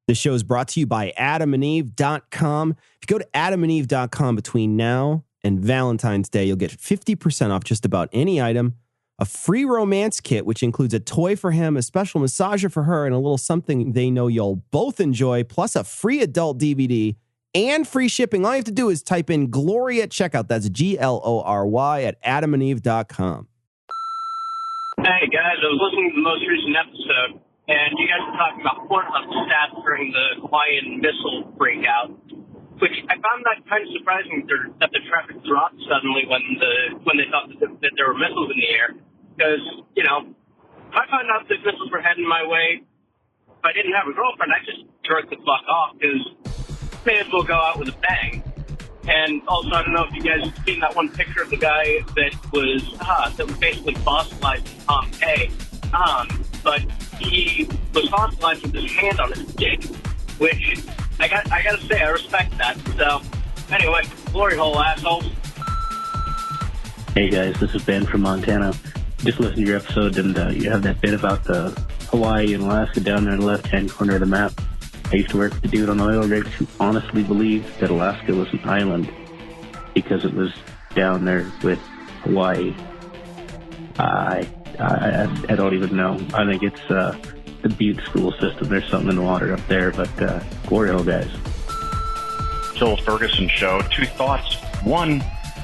The show is brought to you by adamandeve.com. If you go to adamandeve.com between now and Valentine's Day, you'll get 50% off just about any item, a free romance kit, which includes a toy for him, a special massager for her, and a little something they know you'll both enjoy, plus a free adult DVD and free shipping. All you have to do is type in Glory at checkout. That's GLORY at adamandeve.com. Hey, guys, I was listening to the most recent episode, and you guys were talking about Pornhub stats during the Hawaiian missile breakout, which I found that kind of surprising that the traffic dropped suddenly when they thought that there were missiles in the air. Because, you know, if I found out that missiles were heading my way, if I didn't have a girlfriend, I'd just jerk the fuck off, because may as well go out with a bang. And also, I don't know if you guys have seen that one picture of the guy that was basically fossilized in Tom K. But he was fossilized with his hand on his dick, which I gotta say, I respect that. So, anyway, glory hole, assholes. Hey guys, this is Ben from Montana. Just listened to your episode, and you have that bit about the Hawaii and Alaska down there in the left-hand corner of the map. I used to work with a dude on oil rigs who honestly believed that Alaska was an island because it was down there with Hawaii. I don't even know. I think it's the Butte school system. There's something in the water up there, but glory hole, guys. Joel Ferguson show. Two thoughts. One,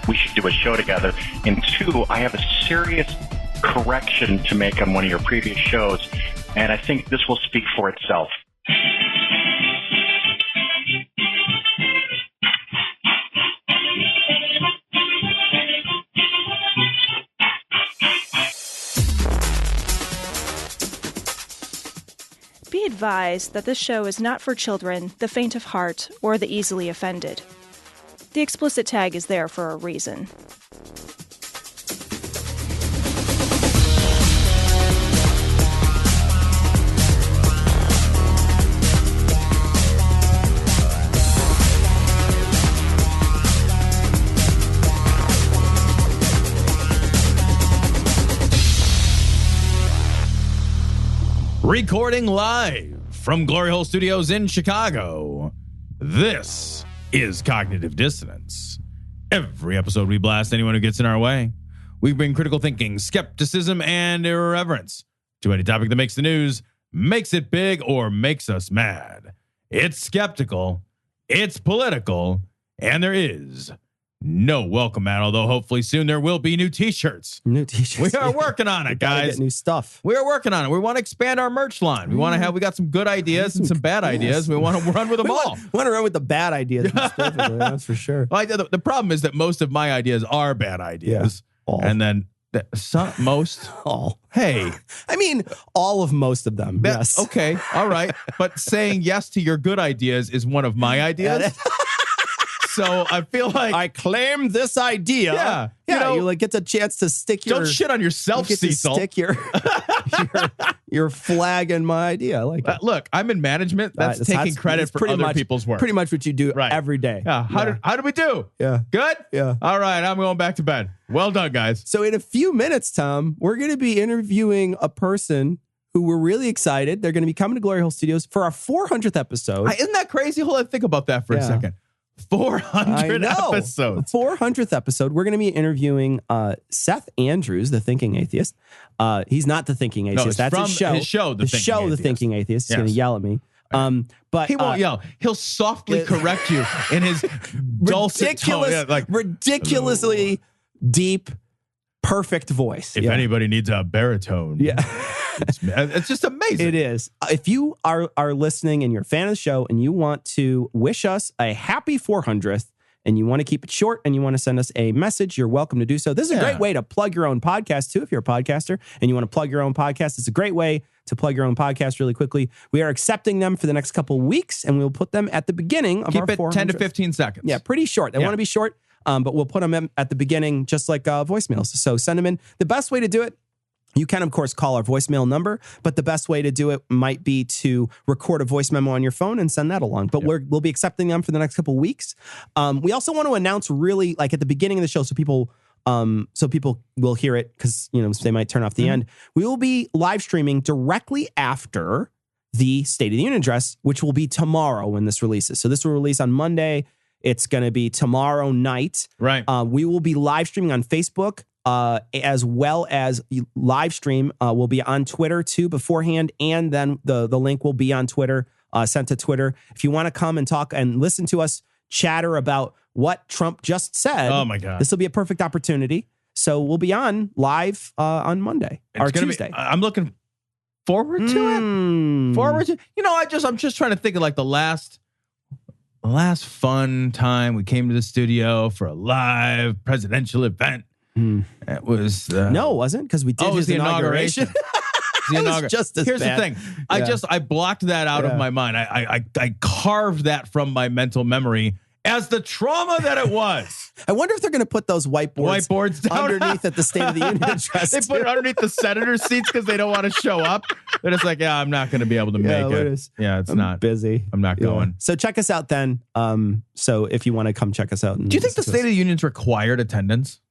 we should do a show together. And two, I have a serious correction to make on one of your previous shows, and I think this will speak for itself. Be advised that this show is not for children, the faint of heart, or the easily offended. The explicit tag is there for a reason. Recording live from Glory Hole Studios in Chicago, this is Cognitive Dissonance. Every episode we blast anyone who gets in our way. We bring critical thinking, skepticism, and irreverence to any topic that makes the news, makes it big, or makes us mad. It's skeptical, it's political, and there is no welcome mat, although hopefully soon there will be new t-shirts. New t-shirts. We are working on it, guys. Get new stuff. We are working on it. We want to expand our merch line. We got some good ideas and some bad ideas. We want to run with them all. We want to run with the bad ideas. That's for sure. Well, the problem is that most of my ideas are bad ideas. Yeah, and then most. All. Hey. I mean, all of most of them. Yes. Okay. All right. But saying yes to your good ideas is one of my ideas. So I feel like I claim this idea. Yeah. You like get the chance to stick your. Don't shit on yourself, Cecil. Stick your flag in my idea. I like that. Look, I'm in management. That's taking credit for other people's work. Pretty much what you do every day. Yeah. How did we do? Yeah. Good? Yeah. All right. I'm going back to bed. Well done, guys. So in a few minutes, Tom, we're going to be interviewing a person who we're really excited. They're going to be coming to Glory Hole Studios for our 400th episode. Isn't that crazy? Hold on. Think about that for a second. 400 episodes. 400th episode. We're going to be interviewing Seth Andrews, the Thinking Atheist. He's not the Thinking Atheist. That's his show. His show, The Thinking Atheist. He's going to yell at me. But he won't yell. He'll softly correct you in his dulcet tone. Yeah, ridiculously deep, perfect voice. If anybody needs a baritone. Yeah. It's just amazing. It is. If you are listening and you're a fan of the show and you want to wish us a happy 400th and you want to keep it short and you want to send us a message, you're welcome to do so. This is a great way to plug your own podcast too. If you're a podcaster and you want to plug your own podcast, it's a great way to plug your own podcast really quickly. We are accepting them for the next couple weeks and we'll put them at the beginning of our 400th. Keep it 10 to 15 seconds. Yeah, pretty short. They want to be short, but we'll put them at the beginning just like voicemails. So send them in. The best way to do it, you can, of course, call our voicemail number, but the best way to do it might be to record a voice memo on your phone and send that along. But we'll be accepting them for the next couple of weeks. We also want to announce really like at the beginning of the show so people will hear it because, they might turn off the end. We will be live streaming directly after the State of the Union address, which will be tomorrow when this releases. So this will release on Monday. It's going to be tomorrow night. Right. We will be live streaming on Facebook, as well as live stream will be on Twitter too beforehand. And then the link will be on Twitter, sent to Twitter. If you want to come and talk and listen to us chatter about what Trump just said, oh my God, this will be a perfect opportunity. So we'll be on live on Monday or Tuesday. I'm looking forward to it. Forward to, I'm just trying to think of like the last fun time we came to the studio for a live presidential event. It was no, it wasn't, because we did his inauguration. Here's just as Here's bad. the thing. I blocked that out of my mind. I carved that from my mental memory as the trauma that it was. I wonder if they're going to put those whiteboards down underneath at the State of the Union address. They put it underneath the senator's seats because they don't want to show up. They're just like, I'm not going to be able to make it. I'm not busy. I'm not going. So check us out then. So if you want to come check us out. Do you think the State of the Union's required attendance?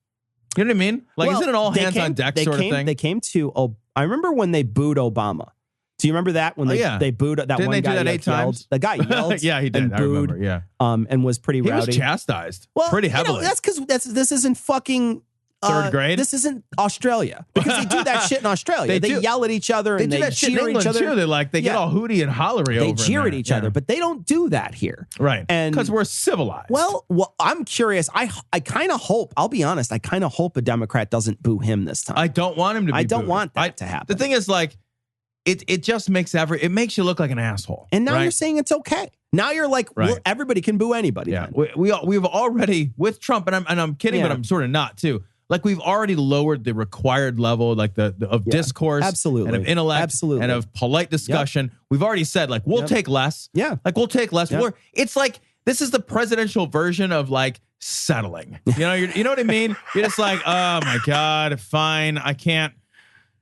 You know what I mean? Like, isn't it all hands on deck sort of thing? They came to, I remember when they booed Obama. Do you remember that when they booed that Didn't one they guy? Do that 8 times? The guy yelled. Yeah, he did. And I booed, remember. Yeah, and was pretty rowdy. He was chastised. Pretty heavily. That's because this isn't fucking third grade. This isn't Australia, because they do that shit in Australia. They yell at each other and do that shit in jeer England each other. Too. They get all hooty and hollery over. They jeer at each other, but they don't do that here, right? And because we're civilized. Well, I'm curious. I kind of hope. I'll be honest. I kind of hope a Democrat doesn't boo him this time. I don't want him to. I don't want that to happen. The thing is, like, it just makes it makes you look like an asshole. And now you're saying it's okay. Now you're like, well, everybody can boo anybody. Yeah, then. we've already with Trump, and I'm kidding, but I'm sort of not too. Like, we've already lowered the required level, like of discourse, absolutely, and of intellect, absolutely, and of polite discussion. We've already said, like, we'll take less. Yeah, like we'll take less. It's like this is the presidential version of like settling. You know what I mean? You're just like, oh my God, fine, I can't.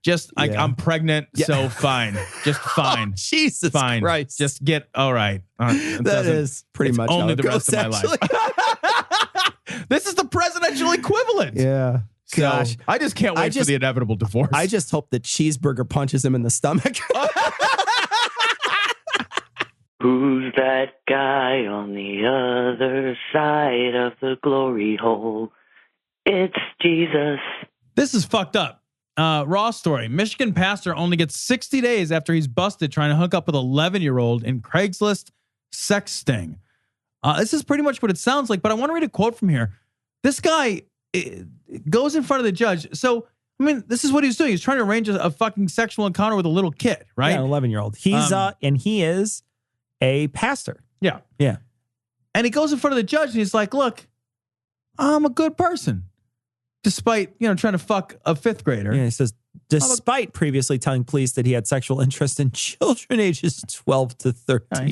Just like I'm pregnant, so fine, just fine. Oh, Jesus fine. Christ, just get all right. That is pretty much only how the rest of my life. This is the presidential equivalent. Yeah. So, gosh, I just can't wait for the inevitable divorce. I just hope that Cheeseburger punches him in the stomach. Who's that guy on the other side of the glory hole? It's Jesus. This is fucked up. Raw story. Michigan pastor only gets 60 days after he's busted trying to hook up with 11-year-old in Craigslist sex sting. This is pretty much what it sounds like, but I want to read a quote from here. This guy goes in front of the judge. So, I mean, this is what he's doing. He's trying to arrange a fucking sexual encounter with a little kid, right? Yeah, an 11-year-old. He's and he is a pastor. Yeah. Yeah. And he goes in front of the judge and he's like, look, I'm a good person. Despite, trying to fuck a 5th grader. Yeah, he says, despite previously telling police that he had sexual interest in children ages 12 to 13.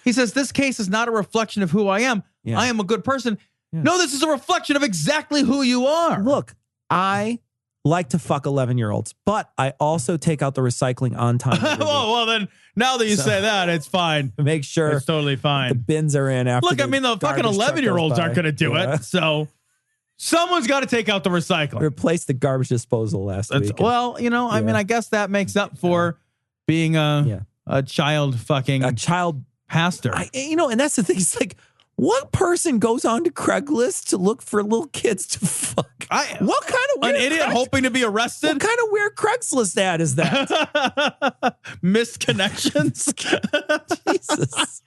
He says, this case is not a reflection of who I am. Yeah. I am a good person. Yeah. No, this is a reflection of exactly who you are. Look, I like to fuck 11-year-olds, but I also take out the recycling on time. Oh, well, then now that you say that, it's fine. Make sure it's totally fine. The bins are in after. Look, I mean, the fucking 11-year-olds aren't going to do it. So someone's got to take out the recycling. Replace the garbage disposal last week. Well, I mean, I guess that makes up for being a child pastor. And that's the thing. It's like, what person goes on to Craigslist to look for little kids to fuck? What kind of weird an idiot hoping to be arrested? What kind of weird Craigslist ad is that? Missed connections. Jesus.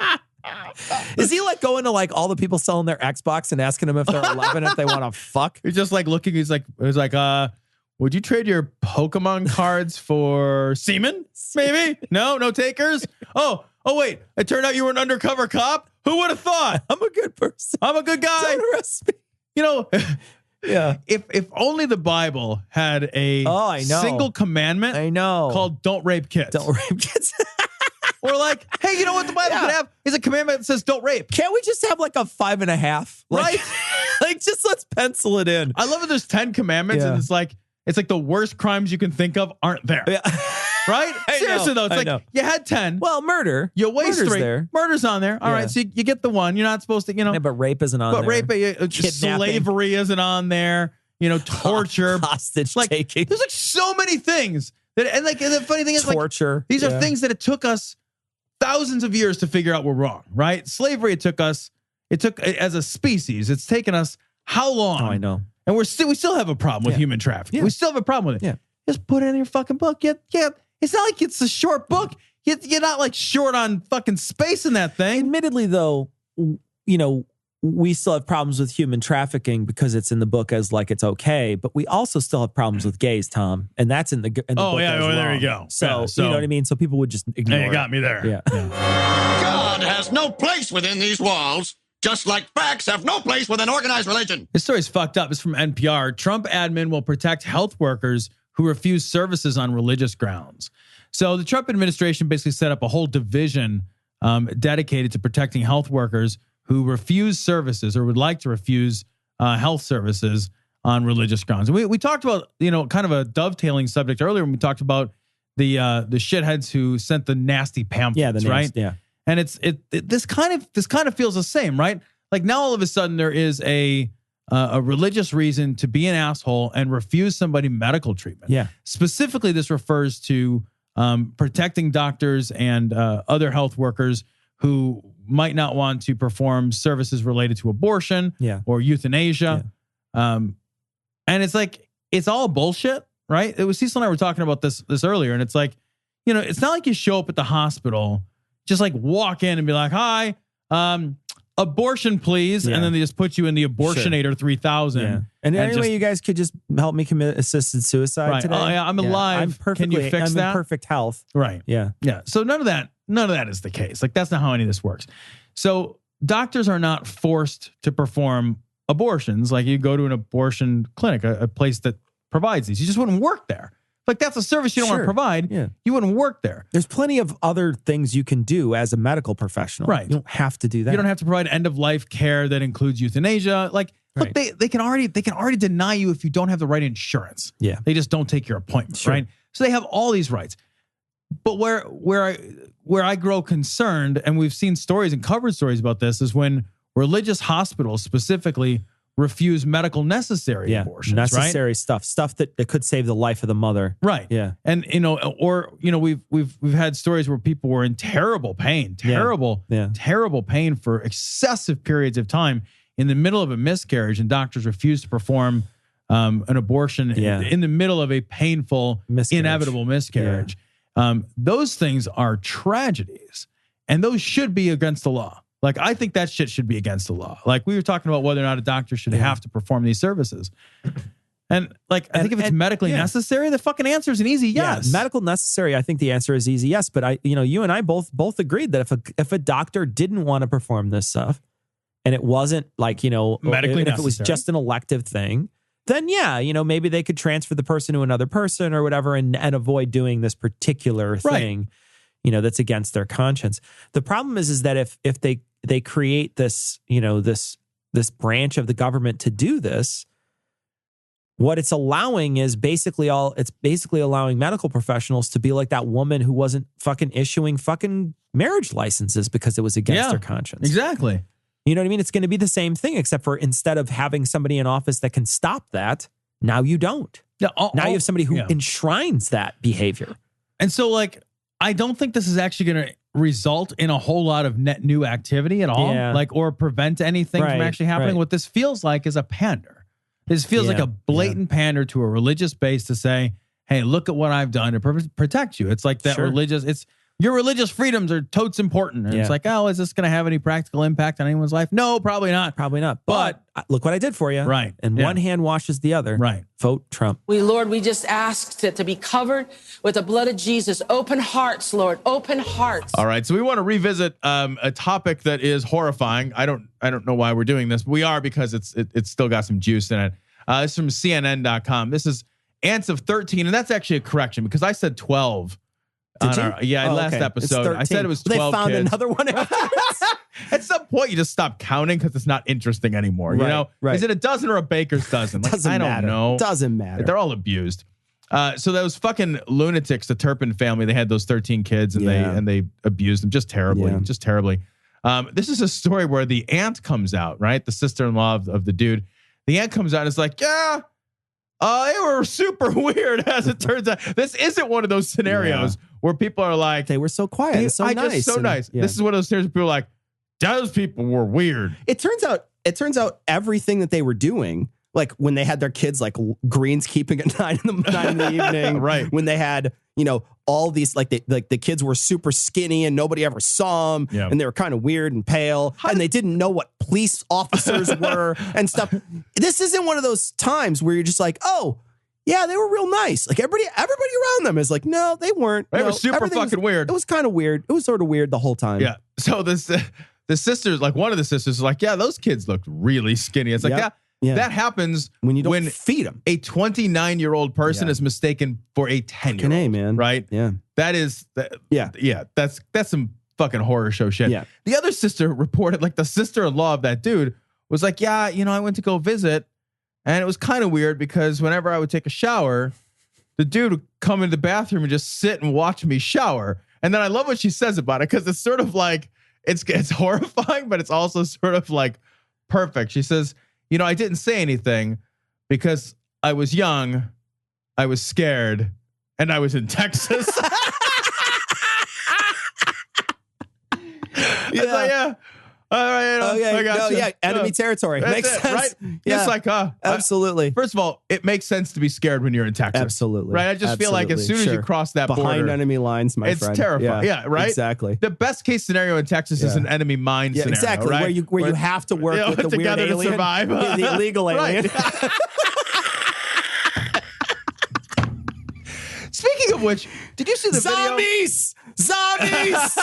Is he like going to like all the people selling their Xbox and asking them if they're 11 if they want to fuck? He's just like looking. He's like, would you trade your Pokemon cards for semen? Maybe? No takers? Oh, wait. It turned out you were an undercover cop? Who would have thought? I'm a good person. I'm a good guy. Don't arrest me. Yeah. If only the Bible had a single commandment called don't rape kids. Don't rape kids. Or like, hey, you know what the Bible could have is a commandment that says don't rape. Can't we just have like a 5.5? Right? Like, just let's pencil it in. I love it. There's 10 commandments and it's like the worst crimes you can think of aren't there. Yeah. Right? Seriously, though. It's like, you had 10. Well, murder. You waste 3. There. Murder's on there. All right. So you get the one. You're not supposed to, Yeah, but rape isn't on there. But rape, slavery isn't on there. Torture. Hostage taking. There's like so many things. And the funny thing is, torture. These are things that it took us thousands of years to figure out we're wrong, right? Slavery, it took as a species, it's taken us how long? Oh, I know. And we still have a problem with human trafficking. Yeah. We still have a problem with it. Yeah. Just put it in your fucking book. Yeah. It's not like it's a short book. You're not like short on fucking space in that thing. Admittedly, though, we still have problems with human trafficking because it's in the book as like it's okay, but we also still have problems with gays, Tom, and that's in the book. There you go. So you know what I mean. So people would just ignore. Hey, you got me there. Yeah. God has no place within these walls, just like facts have no place within organized religion. This story's fucked up. It's from NPR. Trump admin will protect health workers who refuse services on religious grounds. So the Trump administration basically set up a whole division dedicated to protecting health workers who refuse services or would like to refuse health services on religious grounds. And we talked about, kind of a dovetailing subject earlier when we talked about the shitheads who sent the nasty pamphlets, right? Yeah. And this kind of feels the same, right? Like now all of a sudden there is a religious reason to be an asshole and refuse somebody medical treatment. Yeah. Specifically, this refers to protecting doctors and other health workers who might not want to perform services related to abortion or euthanasia. Yeah. And it's like, it's all bullshit, right? It was Cecil and I were talking about this earlier, and it's like, it's not like you show up at the hospital, just like walk in and be like, hi, abortion, please. Yeah. And then they just put you in the Abortionator 3000. Yeah. And anyway, you guys could just help me commit assisted suicide today. Oh, yeah, I'm alive. Can you fix that? I'm in perfect health. Right. Yeah. Yeah. So none of that is the case. Like, that's not how any of this works. So doctors are not forced to perform abortions. Like, you go to an abortion clinic, a place that provides these. You just wouldn't work there. Like, that's a service you don't want to provide. Yeah. You wouldn't work there. There's plenty of other things you can do as a medical professional. Right. You don't have to do that. You don't have to provide end-of-life care that includes euthanasia. Like, look, they can already deny you if you don't have the right insurance. Yeah. They just don't take your appointment, right? So they have all these rights. But where I grow concerned, and we've seen stories and covered stories about this, is when religious hospitals specifically refuse medical necessary abortions, necessary stuff that could save the life of the mother. Right. Yeah. And, we've had stories where people were in terrible pain, terrible pain for excessive periods of time in the middle of a miscarriage, and doctors refuse to perform an abortion in the middle of a painful, inevitable miscarriage. Those things are tragedies, and those should be against the law. Like, I think that shit should be against the law. Like, we were talking about whether or not a doctor should have to perform these services. And I think if it's medically necessary, the fucking answer is an easy yes. Yeah, medical necessary, I think the answer is easy yes. But you and I both agreed that if a doctor didn't want to perform this stuff, and it wasn't like, medically if it was just an elective thing, then maybe they could transfer the person to another person or whatever and avoid doing this particular thing, that's against their conscience. The problem is that if they create this, this branch of the government to do this, what it's allowing is basically allowing medical professionals to be like that woman who wasn't fucking issuing fucking marriage licenses because it was against their conscience. Exactly. You know what I mean? It's going to be the same thing, except for instead of having somebody in office that can stop that, now you don't. Yeah, now you have somebody who enshrines that behavior. And so, like, I don't think this is actually going to result in a whole lot of net new activity at all, or prevent anything from actually happening. What this feels like is a pander. This feels like a blatant pander to a religious base to say, hey, look at what I've done to protect you. It's like that your religious freedoms are totes important. And it's like, oh, is this going to have any practical impact on anyone's life? No, probably not. Probably not. But look what I did for you. Right. And one hand washes the other. Right. Vote Trump. Lord, we just asked it to be covered with the blood of Jesus. Open hearts, Lord. Open hearts. All right. So we want to revisit a topic that is horrifying. I don't know why we're doing this, but we are, because it's still got some juice in it. It's from CNN.com. This is ants of 13. And that's actually a correction, because I said 12. Last episode. I said it was 12 They found kids. another one afterwards. At some point, you just stop counting because it's not interesting anymore. Right. Is it a dozen or a baker's dozen? Like, Doesn't I don't matter. know. Doesn't matter. They're all abused. So those fucking lunatics, the Turpin family, they had those 13 kids and they abused them just terribly. Yeah. Just terribly. This is a story where the aunt comes out, right? The sister-in-law of the dude. The aunt comes out and is like, yeah, They were super weird, as it turns out. This isn't one of those scenarios where people are like, they were so quiet, and so nice, so nice. Yeah. This is one of those scenarios where people are like, those people were weird. It turns out everything that they were doing, like when they had their kids like greenskeeping at 9 in the evening, right? When they had, all these like the kids were super skinny and nobody ever saw them, and they were kind of weird and pale, and they didn't know what police officers were and stuff. This isn't one of those times where you're just like, oh, yeah, they were real nice. Like everybody around them is like, no, they weren't. They were super fucking weird. It was kind of weird. It was sort of weird the whole time. Yeah. So the sisters, like one of the sisters is like, yeah, those kids looked really skinny. It's like, yeah, that happens when you don't feed them. A 29-year-old person is mistaken for a 10-year-old. A, man. Right? Yeah. That's some fucking horror show shit. Yeah. The other sister reported, like the sister-in-law of that dude was like, yeah, I went to go visit, and it was kind of weird because whenever I would take a shower, the dude would come into the bathroom and just sit and watch me shower. And then I love what she says about it because it's sort of like, it's horrifying, but it's also sort of like perfect. She says, I didn't say anything because I was young, I was scared, and I was in Texas. Yeah. All right. I got you. Enemy territory. Makes sense. Right? Yeah. It's like, absolutely. First of all, it makes sense to be scared when you're in Texas. Absolutely. Right? I just feel like as soon as you cross that border. Behind enemy lines, my friend. It's terrifying. Yeah, right? Exactly. The best case scenario in Texas is an enemy mine scenario. Exactly. Right? Where you have to work with the weird alien. To survive. The illegal alien. Speaking of which, did you see the video? Zombies!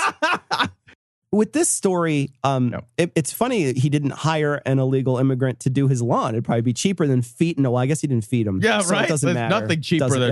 With this story, it's funny he didn't hire an illegal immigrant to do his lawn. It'd probably be cheaper than feeding. No, I guess he didn't feed him. Yeah, so right. It doesn't matter.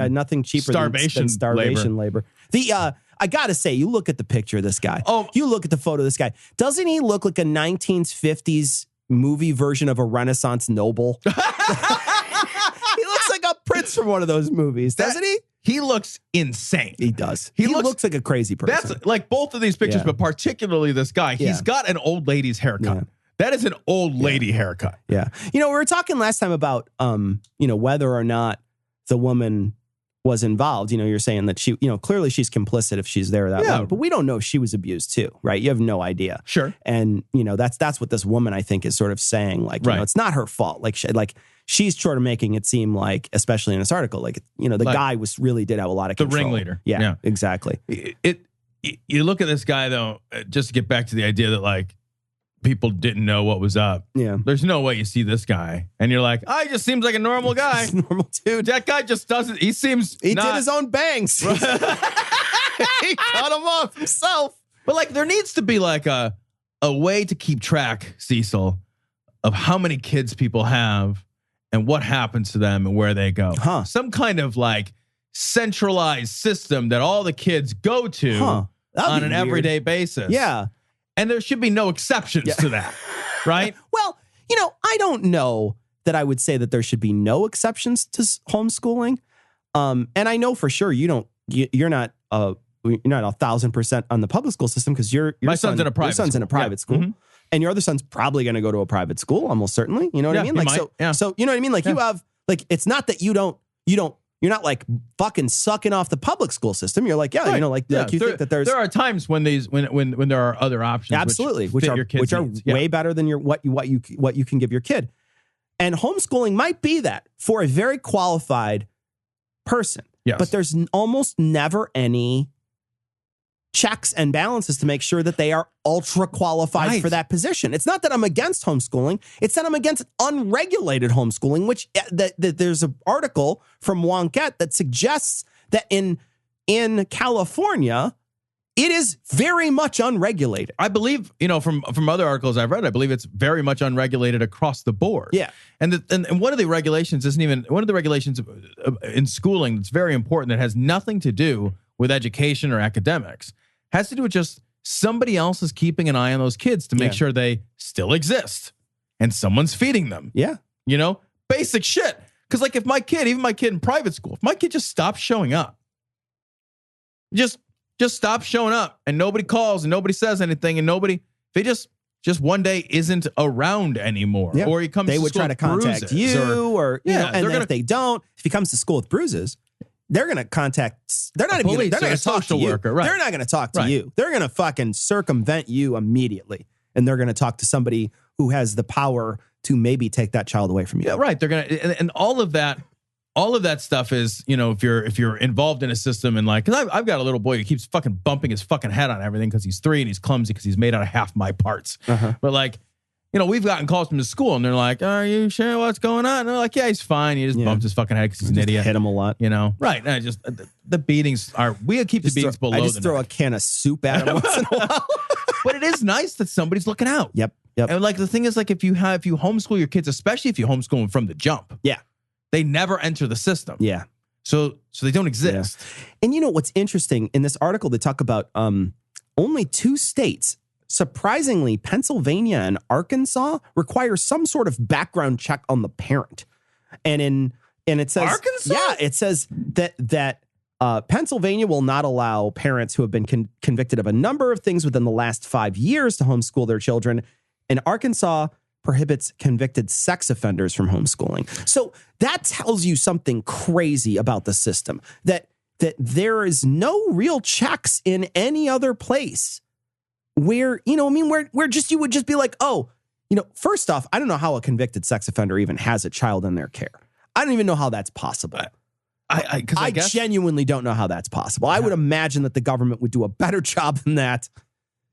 Nothing cheaper than starvation labor. I gotta say, you look at the picture of this guy. Oh, you look at the photo of this guy. Doesn't he look like a 1950s movie version of a Renaissance noble? He looks like a prince from one of those movies, doesn't he? He looks insane. He does. He looks like a crazy person. That's like both of these pictures, but particularly this guy. He's got an old lady's haircut. Yeah. That is an old lady haircut. Yeah. We were talking last time about, whether or not the woman was involved. You're saying that she, clearly she's complicit if she's there that long. But we don't know if she was abused too, right? You have no idea. Sure. And, that's what this woman, I think, is sort of saying. Like, it's not her fault. She's sort of making it seem like, especially in this article, the guy did have a lot of control. The ringleader. Yeah, exactly. You look at this guy though, just to get back to the idea that people didn't know what was up. Yeah. There's no way you see this guy and you're like, he just seems like a normal guy. Normal dude. That guy just doesn't, he did his own bangs. He cut them off himself. But there needs to be a way to keep track, Cecil, of how many kids people have and what happens to them and where they go. Some kind of centralized system that all the kids go to on an everyday basis. Yeah. And there should be no exceptions to that, right? Well, I don't know that I would say that there should be no exceptions to homeschooling. And I know for sure you're not 1,000% on the public school system because my son's in a private school. Mm-hmm. And your other son's probably going to go to a private school, almost certainly. You know what I mean? So you know what I mean? You have it's not that you're not fucking sucking off the public school system. You're like, you think that there are times when there are other options. Absolutely. Which are way better than what you can give your kid. And homeschooling might be that for a very qualified person. Yes. But there's almost never any checks and balances to make sure that they are ultra qualified for that position. It's not that I'm against homeschooling. It's that I'm against unregulated homeschooling, which that there's an article from Wonkette that suggests that in California, it is very much unregulated. I believe, from other articles I've read, I believe it's very much unregulated across the board. Yeah. And one of the regulations in schooling that's very important that has nothing to do with education or academics has to do with just somebody else is keeping an eye on those kids to make sure they still exist and someone's feeding them. Yeah. Basic shit. Because even my kid in private school, if my kid just stops showing up, just stop showing up and nobody calls and nobody says anything and if they just just one day isn't around anymore, or he comes. They to would school try to with contact bruises, you, or you know, and then if they don't, if he comes to school with bruises, they're going to contact. They're not even. They're not going to talk to you. Worker, right. They're not going to talk to you. They're going to fucking circumvent you immediately, and they're going to talk to somebody who has the power to maybe take that child away from you. Yeah, right. They're gonna, and all of that stuff is, you know, if you're involved in a system and like, because I've got a little boy who keeps fucking bumping his fucking head on everything because he's 3 and he's clumsy because he's made out of half my parts. But like, you know, we've gotten calls from the school and they're like, "Are you sure what's going on?" And they're like, "Yeah, he's fine. He just bumped his fucking head because he's an idiot." Hit him a lot, you know. Right. And I just the beatings are. We keep the beatings below. I just throw a can of soup at him once in a while. But it is nice that somebody's looking out. Yep. And like the thing is, like if you homeschool your kids, especially if you homeschool them from the jump, they never enter the system. Yeah. So they don't exist. Yeah. And you know what's interesting in this article? They talk about only 2 states. Surprisingly, Pennsylvania and Arkansas require some sort of background check on the parent. And it says Arkansas? Yeah, it says that Pennsylvania will not allow parents who have been convicted of a number of things within the last 5 years to homeschool their children. And Arkansas prohibits convicted sex offenders from homeschooling. So that tells you something crazy about the system, that there is no real checks in any other place where, you know, I mean, where just you would just be like, oh, you know, first off, I don't know how a convicted sex offender even has a child in their care. I don't even know how that's possible. I genuinely don't know how that's possible. I would imagine that the government would do a better job than that.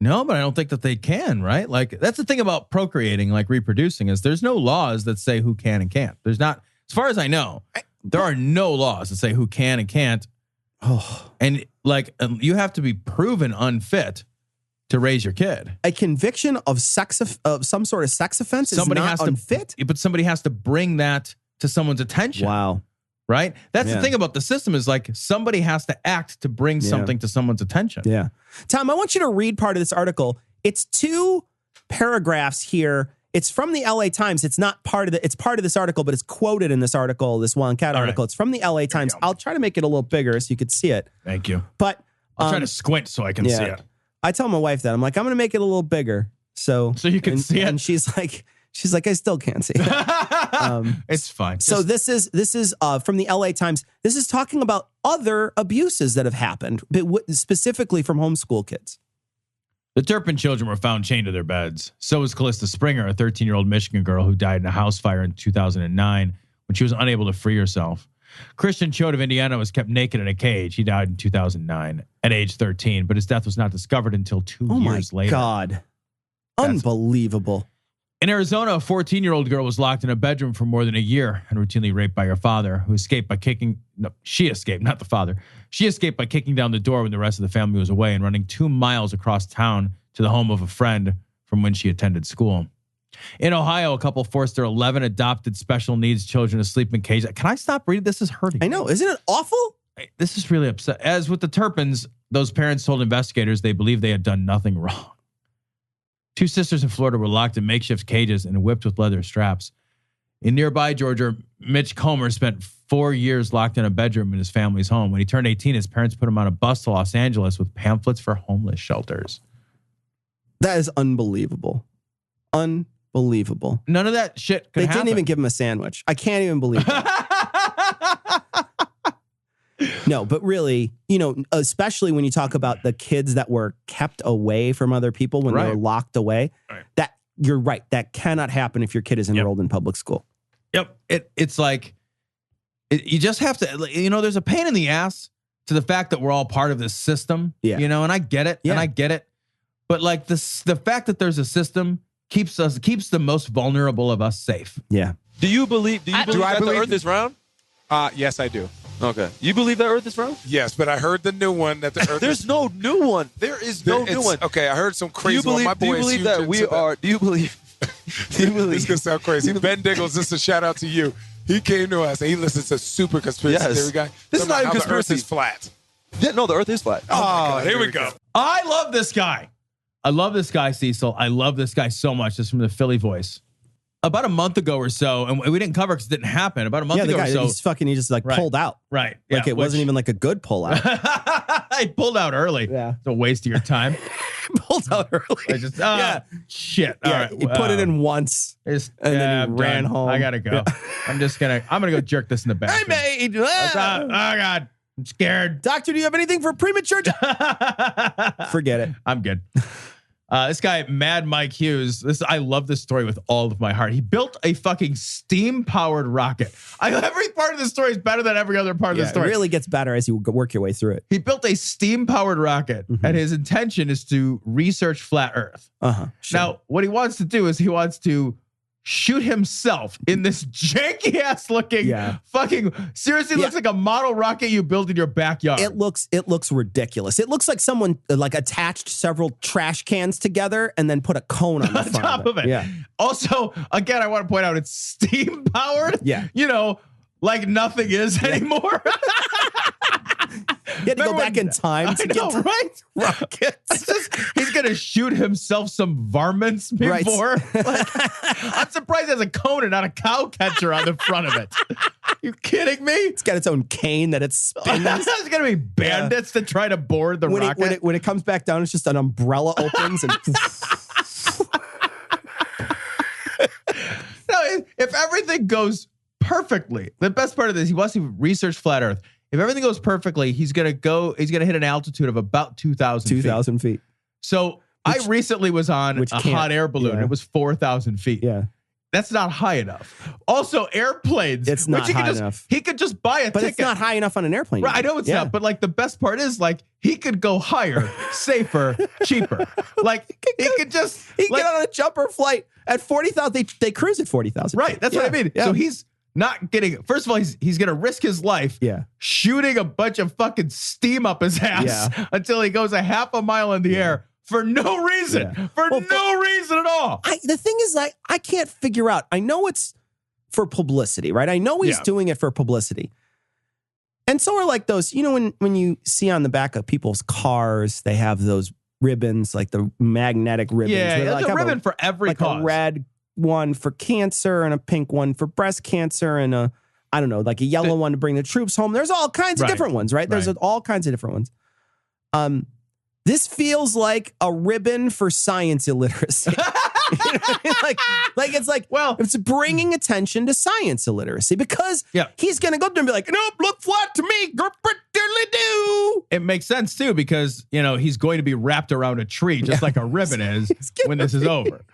No, but I don't think that they can, right? Like, that's the thing about procreating, like reproducing, is there's no laws that say who can and can't. There's not, as far as I know, there are no laws that say who can and can't. Oh. And like, you have to be proven unfit to raise your kid. A conviction of some sort of sex offense is not unfit? But somebody has to bring that to someone's attention. Wow. Right? That's the thing about the system is like somebody has to act to bring something to someone's attention. Yeah. Tom, I want you to read part of this article. It's 2 paragraphs here. It's from the LA Times. It's not part of it's part of this article, but it's quoted in this article, this Juan Cat article. Right. It's from the LA Times. I'll try to make it a little bigger so you could see it. Thank you. But I'll try to squint so I can see it. I tell my wife that. I'm like, I'm going to make it a little bigger. So you can see it. And she's like, I still can't see it. It's fine. So this is from the LA Times. This is talking about other abuses that have happened, but specifically from homeschool kids. The Turpin children were found chained to their beds. So was Callista Springer, a 13-year-old Michigan girl who died in a house fire in 2009 when she was unable to free herself. Christian Choate of Indiana was kept naked in a cage. He died in 2009 at age 13, but his death was not discovered until 2 years later. Oh, my God. Unbelievable. In Arizona, a 14-year-old girl was locked in a bedroom for more than a year and routinely raped by her father, who escaped by she escaped, not the father. She escaped by kicking down the door when the rest of the family was away and running 2 miles across town to the home of a friend from when she attended school. In Ohio, a couple forced their 11 adopted special needs children to sleep in cages. Can I stop reading? This is hurting. I know. Isn't it awful? This is really upset. As with the Turpins, those parents told investigators they believed they had done nothing wrong. 2 sisters in Florida were locked in makeshift cages and whipped with leather straps. In nearby Georgia, Mitch Comer spent 4 years locked in a bedroom in his family's home. When he turned 18, his parents put him on a bus to Los Angeles with pamphlets for homeless shelters. That is unbelievable. Unbelievable. None of that shit could happen. They didn't even give him a sandwich. I can't even believe that. No, but really, you know, especially when you talk about the kids that were kept away from other people when they were locked away, that you're right. That cannot happen if your kid is enrolled in public school. Yep. It's like, you just have to, you know, there's a pain in the ass to the fact that we're all part of this system, you know, and I get it. And I get it. But like the fact that there's a system keeps the most vulnerable of us safe. Yeah. Do you believe that the earth is round? Yes, I do. Okay. You believe the earth is round? Yes, but I heard the new one that the earth There's no new one. There is no new one. Okay, I heard some crazy one. My boy do you believe that we are... Do you believe... This is going to sound crazy. Ben Diggles, this is a shout out to you. He came to us and he listens to super conspiracy theory guy. This is not even conspiracy. The earth is flat. Yeah, no, the earth is flat. Oh, here we go. I love this guy. I love this guy, Cecil. I love this guy so much. This is from the Philly Voice. about a month ago or so, and we didn't cover because it didn't happen. About a month ago or so. He just like pulled out. Right. Like it wasn't even like a good pull out. I pulled out early. Yeah. It's a waste of your time. Pulled out early. I just, shit. Yeah, All right. he put it in once and then he ran home. I gotta go. I'm gonna go jerk this in the back. Hey, mate. Oh God. I'm scared. Doctor, do you have anything for premature? Forget it. I'm good. This guy, Mad Mike Hughes, I love this story with all of my heart. He built a fucking steam-powered rocket. Every part of the story is better than every other part of the story. It really gets better as you work your way through it. He built a steam-powered rocket, and his intention is to research flat Earth. Sure. Now, what he wants to do is he wants to shoot himself in this janky-ass looking fucking, seriously looks like a model rocket you build in your backyard. It looks ridiculous. It looks like someone like attached several trash cans together and then put a cone on the front top of it. Yeah. Also, again, I want to point out it's steam powered. Yeah. You know, like nothing is anymore. You had to go back in time to get right? rockets. He's going to shoot himself some varmints before. Right. I'm surprised it has a cone and not a cow catcher on the front of it. You kidding me? It's got its own cane that it spins. There's going to be bandits to try to board the rocket. When it comes back down, it's just an umbrella opens and... No, if everything goes perfectly, the best part of this, he wants to research flat Earth. If everything goes perfectly, he's gonna hit an altitude of about 2,000 feet. So I recently was on a hot air balloon. Yeah. It was 4,000 feet. Yeah. That's not high enough. Also, airplanes. It's not high enough. He could just buy a ticket. But it's not high enough on an airplane. Right, I know it's not, but like the best part is like he could go higher, safer, cheaper. Like he could just get on a jumper flight at 40,000. They cruise at 40,000. Right, that's what I mean. Yeah. So he's not getting. First of all, he's going to risk his life. Shooting a bunch of fucking steam up his ass until he goes a half a mile in the air. For no reason. No reason at all. The thing is, I can't figure out. I know it's for publicity, right? I know he's doing it for publicity. And so are like those, you know, when you see on the back of people's cars, they have those ribbons, like the magnetic ribbons. Yeah, there's like a ribbon for every cause. A red one for cancer and a pink one for breast cancer and a yellow one to bring the troops home. There's all kinds of different ones, right? There's all kinds of different ones. This feels like a ribbon for science illiteracy. You know what I mean? It's bringing attention to science illiteracy because he's going to go there and be like, nope, look flat to me, do. It makes sense too because, you know, he's going to be wrapped around a tree just like a ribbon is when this is over.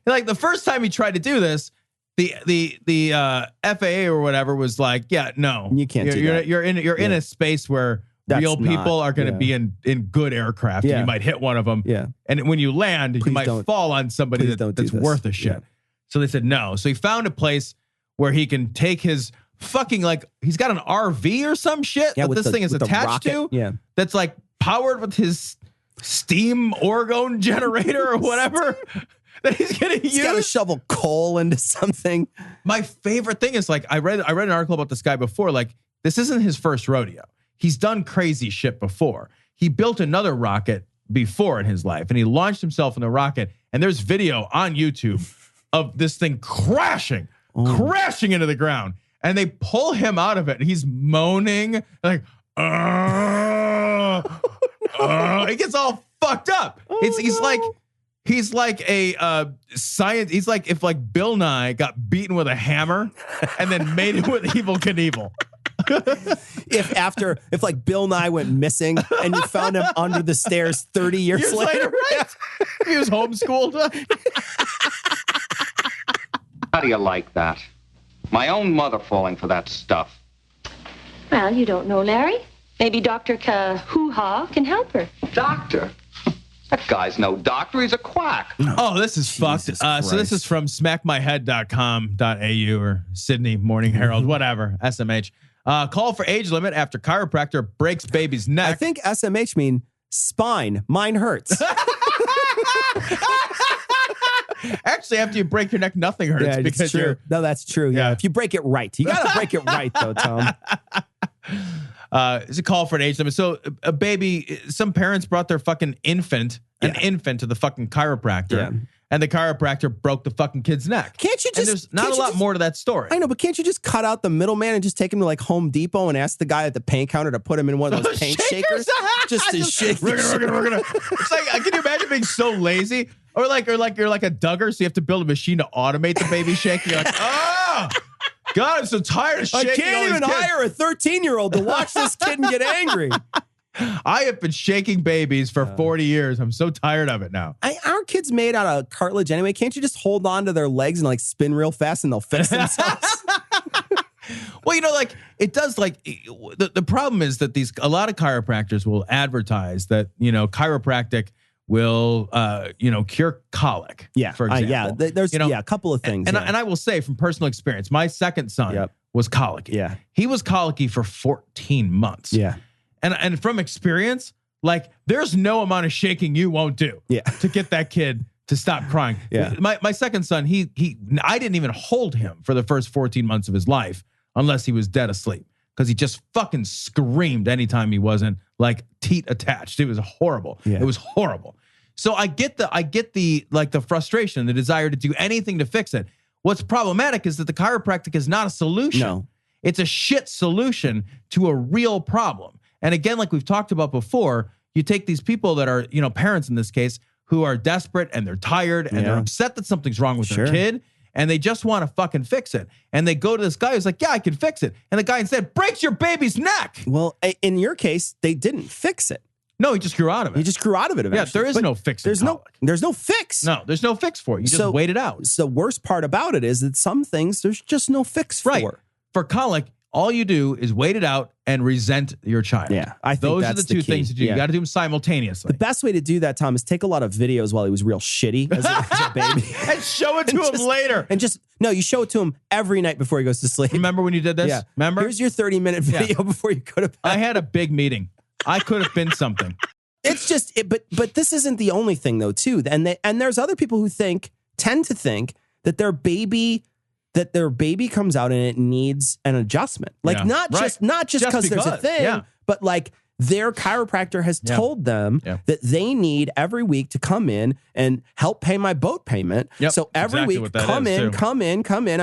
Like the first time he tried to do this, the FAA or whatever was like, yeah, no, you can't do that. You're in a space where real people are going to be in good aircraft. And you might hit one of them. Yeah. And when you land, you might fall on somebody that's worth a shit. Yeah. So they said no. So he found a place where he can take his fucking, like, he's got an RV or some shit that this thing is attached to. Yeah. That's like powered with his steam orgone generator or whatever that he's going to use. He's got to shovel coal into something. My favorite thing is, like, I read an article about this guy before. Like, this isn't his first rodeo. He's done crazy shit before. He built another rocket before in his life, and he launched himself in the rocket. And there's video on YouTube of this thing crashing into the ground. And they pull him out of it, and he's moaning like, he gets all fucked up. He's like a science. He's like if like Bill Nye got beaten with a hammer and then made it with Evel Knievel. if like Bill Nye went missing and you found him under the stairs 30 years later, right? He was homeschooled. How do you like that? My own mother falling for that stuff. Well, you don't know, Larry. Maybe Dr. Hoo-Ha can help her. Doctor? That guy's no doctor. He's a quack. Oh, this is fucked. So this is from smackmyhead.com.au or Sydney Morning Herald, whatever, SMH. Call for age limit after chiropractor breaks baby's neck. I think SMH mean spine. Mine hurts. Actually, after you break your neck, nothing hurts because you're... No, that's true. Yeah. If you break it right. You got to break it right, though, Tom. It's a call for an age limit. So a baby, some parents brought their fucking infant, an infant to the fucking chiropractor. Yeah. and the chiropractor broke the fucking kid's neck. Can't you just? And there's not a lot more to that story. I know, but can't you just cut out the middleman and just take him to like Home Depot and ask the guy at the paint counter to put him in one of those paint shakers? Just to shake. We're gonna. It's like, can you imagine being so lazy, or like you're like a Duggar, so you have to build a machine to automate the baby shaking. You're like, oh, God, I'm so tired of shaking. I can't even hire a 13-year-old to watch this kid and get angry. I have been shaking babies for 40 years. I'm so tired of it now. Aren't kids made out of cartilage anyway? Can't you just hold on to their legs and like spin real fast and they'll fix themselves? Well, you know, like it does. Like the problem is that a lot of chiropractors will advertise that, you know, chiropractic will cure colic. Yeah, for example. There's a couple of things. And I will say from personal experience, my second son was colicky. Yeah, he was colicky for 14 months. Yeah. And from experience, like there's no amount of shaking you won't do to get that kid to stop crying. Yeah. My second son, I didn't even hold him for the first 14 months of his life unless he was dead asleep, because he just fucking screamed anytime he wasn't like teat attached. It was horrible. Yeah. It was horrible. So I get the like the frustration, the desire to do anything to fix it. What's problematic is that the chiropractic is not a solution. No. It's a shit solution to a real problem. And again, like we've talked about before, you take these people that are, you know, parents in this case, who are desperate and they're tired and they're upset that something's wrong with their kid, and they just want to fucking fix it. And they go to this guy who's like, yeah, I can fix it. And the guy instead breaks your baby's neck. Well, in your case, they didn't fix it. No, he just grew out of it. He just grew out of it eventually. Yeah, there is no fix. There's no fix. No, there's no fix for it. You just wait it out. The worst part about it is that some things there's just no fix for. Right. For colic, all you do is wait it out and resent your child. Yeah, I think those that's are the two key. things to do. Yeah. You got to do them simultaneously. The best way to do that, Tom, is take a lot of videos while he was real shitty as a baby. And show it to him later. And you show it to him every night before he goes to sleep. Remember when you did this? Yeah. Remember? Here's your 30-minute video before you go to bed. I had a big meeting. I could have been something. It's just, but this isn't the only thing though, too. And there's other people who tend to think that their baby comes out and it needs an adjustment. Like not just because there's a thing, but like their chiropractor has told them that they need every week to come in and help pay my boat payment. Yep, So every week, come in.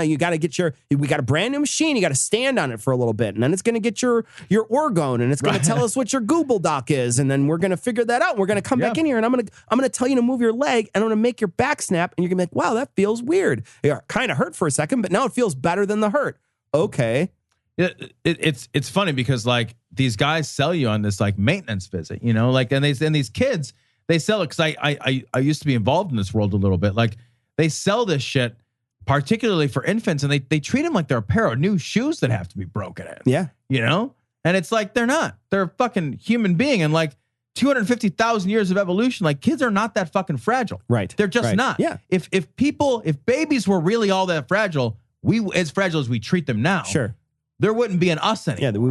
You got to get we got a brand new machine. You got to stand on it for a little bit. And then it's going to get your orgone and it's going to tell us what your Google Doc is. And then we're going to figure that out. And we're going to come back in here and I'm going to tell you to move your leg and I'm going to make your back snap. And you're going to be like, wow, that feels weird. It kind of hurt for a second, but now it feels better than the hurt. Okay. It's funny because like these guys sell you on this like maintenance visit, you know, like and these kids, they sell it because I used to be involved in this world a little bit. Like they sell this shit particularly for infants, and they treat them like they're a pair of new shoes that have to be broken in. Yeah, you know, and it's like they're not. They're a fucking human being, and like 250,000 years of evolution. Like kids are not that fucking fragile. Right? They're just not. Yeah. If babies were really all that fragile, as fragile as we treat them now. Sure. There wouldn't be an us anymore. Yeah, there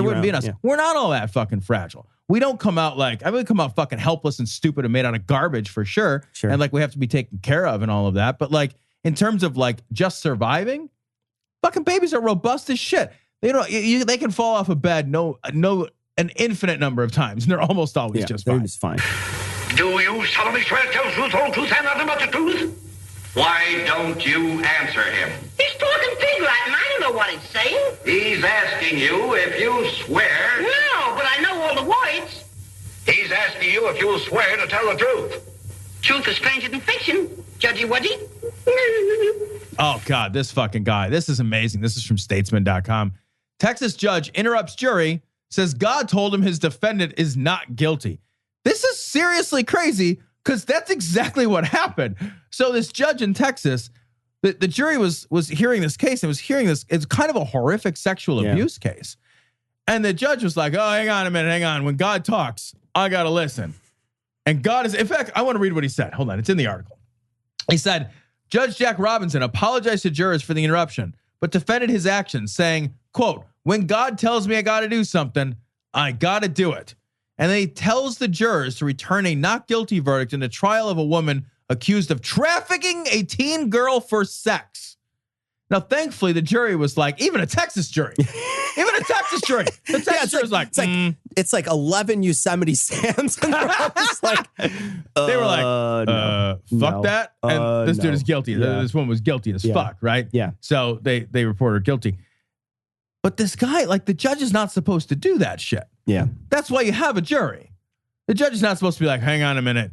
wouldn't be an us. Yeah. We're not all that fucking fragile. We don't come out come out fucking helpless and stupid and made out of garbage for sure. And like we have to be taken care of and all of that. But like in terms of like just surviving, fucking babies are robust as shit. They don't. They can fall off a bed an infinite number of times, and they're almost always just fine. They're just fine. Do you solemnly swear to tell the truth, whole truth, and nothing but the truth? Why don't you answer him? He's talking pig Latin. I don't know what he's saying. He's asking you if you swear. No, but I know all the words. He's asking you if you'll swear to tell the truth. Truth is stranger than fiction, Judgy Wudgy. Oh, God, this fucking guy. This is amazing. This is from statesman.com. Texas judge interrupts jury, says God told him his defendant is not guilty. This is seriously crazy because that's exactly what happened. So this judge in Texas, the jury was hearing this case and was hearing this. It's kind of a horrific sexual abuse case. And the judge was like, oh, hang on a minute, hang on. When God talks, I got to listen. And God is, in fact, I want to read what he said. Hold on. It's in the article. He said, Judge Jack Robison apologized to jurors for the interruption, but defended his actions, saying, quote, when God tells me I got to do something, I got to do it. And then he tells the jurors to return a not guilty verdict in the trial of a woman accused of trafficking a teen girl for sex. Now, thankfully, the jury was like, even a Texas jury. Even a Texas jury. The Texas jury was like, it's like 11 Yosemite Sams. And they're all just like, they were like, no. fuck that. And this dude is guilty. Yeah. This woman was guilty as fuck, right? Yeah. So they report her guilty. But this guy, like the judge is not supposed to do that shit. Yeah. That's why you have a jury. The judge is not supposed to be like, hang on a minute.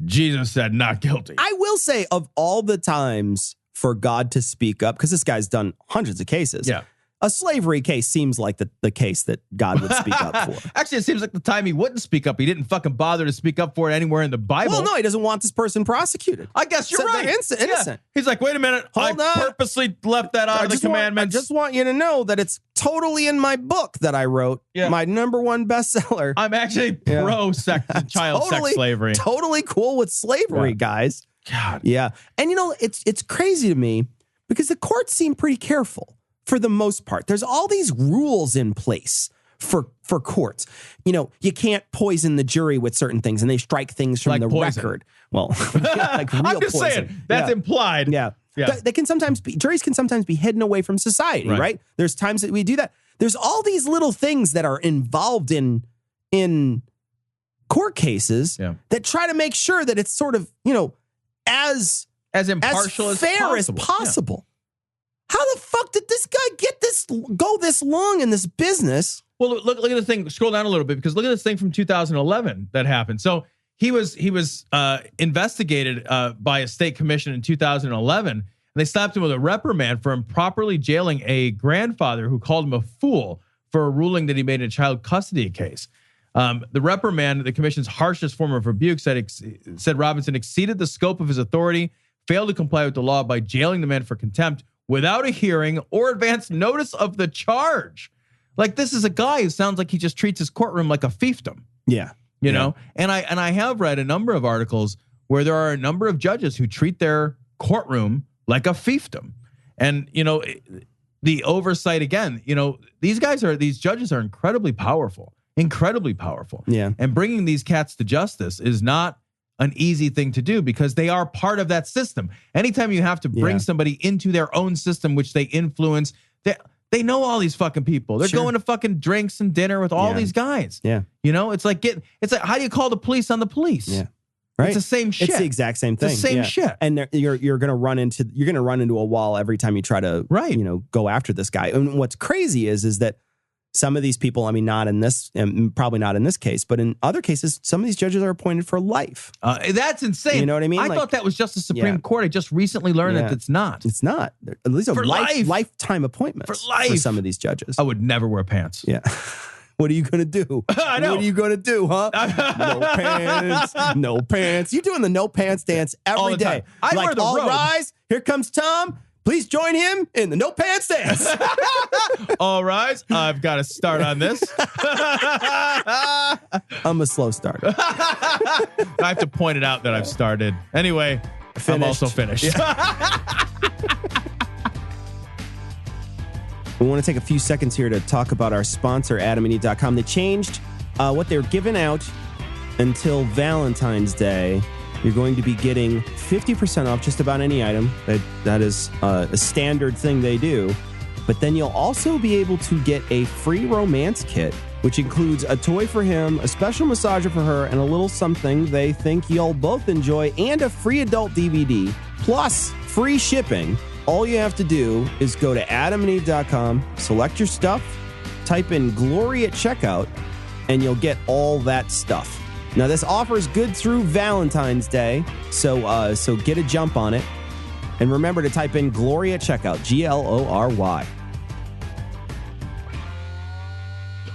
Jesus said not guilty. I will say, of all the times for God to speak up, because this guy's done hundreds of cases. Yeah. A slavery case seems like the case that God would speak up for. Actually, it seems like the time he wouldn't speak up, he didn't fucking bother to speak up for it anywhere in the Bible. Well, no, he doesn't want this person prosecuted. I guess you're So right. they're innocent. Yeah. He's like, wait a minute. Hold I on. purposely left that out of the commandments. I just want you to know that it's totally in my book that I wrote, my #1 bestseller. I'm actually pro child sex slavery. Totally cool with slavery, guys. God. Yeah. And it's crazy to me because the courts seem pretty careful for the most part. There's all these rules in place for courts. You can't poison the jury with certain things, and they strike things from Like the poison. record. Well, like real I'm just poison. saying, that's implied. Yeah. Yeah. They can sometimes be, juries can sometimes be hidden away from society, right? There's times that we do that. There's all these little things that are involved in court cases that try to make sure that it's sort of, as impartial as fair as possible. How the fuck did this guy go this long in this business? Well, look at the thing. Scroll down a little bit because look at this thing from 2011 that happened. So he was investigated by a state commission in 2011, and they slapped him with a reprimand for improperly jailing a grandfather who called him a fool for a ruling that he made in a child custody case. The reprimand, the commission's harshest form of rebuke, said Robinson exceeded the scope of his authority, failed to comply with the law by jailing the man for contempt without a hearing or advance notice of the charge. Like, this is a guy who sounds like he just treats his courtroom like a fiefdom. Yeah. You know? And I have read a number of articles where there are a number of judges who treat their courtroom like a fiefdom. And, the oversight again, these judges are incredibly powerful. Yeah. And bringing these cats to justice is not an easy thing to do because they are part of that system. Anytime you have to bring somebody into their own system, which they influence, they know all these fucking people. They're going to fucking drinks and dinner with all these guys. Yeah. It's like how do you call the police on the police? Yeah. Right. It's the same shit. It's the exact same thing. It's the same shit. And you're going to run into a wall every time you try to go after this guy. And what's crazy is that some of these people, I mean, not in this, and probably not in this case, but in other cases, some of these judges are appointed for life. That's insane. You know what I mean? I thought that was just the Supreme Court. I just recently learned that it's not. It's not. At least For life. lifetime appointments For life. for some of these judges. I would never wear pants. Yeah. What are you going to do? I know. What are you going to do, huh? No pants. No pants. You're doing the no pants dance every day. I like, wear the all robe. rise. Here comes Tom. Please join him in the no pants dance. All rise. I've got to start on this. I'm a slow starter. I have to point it out that I've started. Anyway, I'm also finished. We want to take a few seconds here to talk about our sponsor, AdamandEve.com. They changed what they're giving out until Valentine's Day. You're going to be getting 50% off just about any item. That is a standard thing they do. But then you'll also be able to get a free romance kit, which includes a toy for him, a special massager for her, and a little something they think you'll both enjoy, and a free adult DVD, plus free shipping. All you have to do is go to AdamandEve.com, select your stuff, type in Glory at checkout, and you'll get all that stuff. Now, this offer is good through Valentine's Day, so get a jump on it. And remember to type in Glory at checkout, GLORY.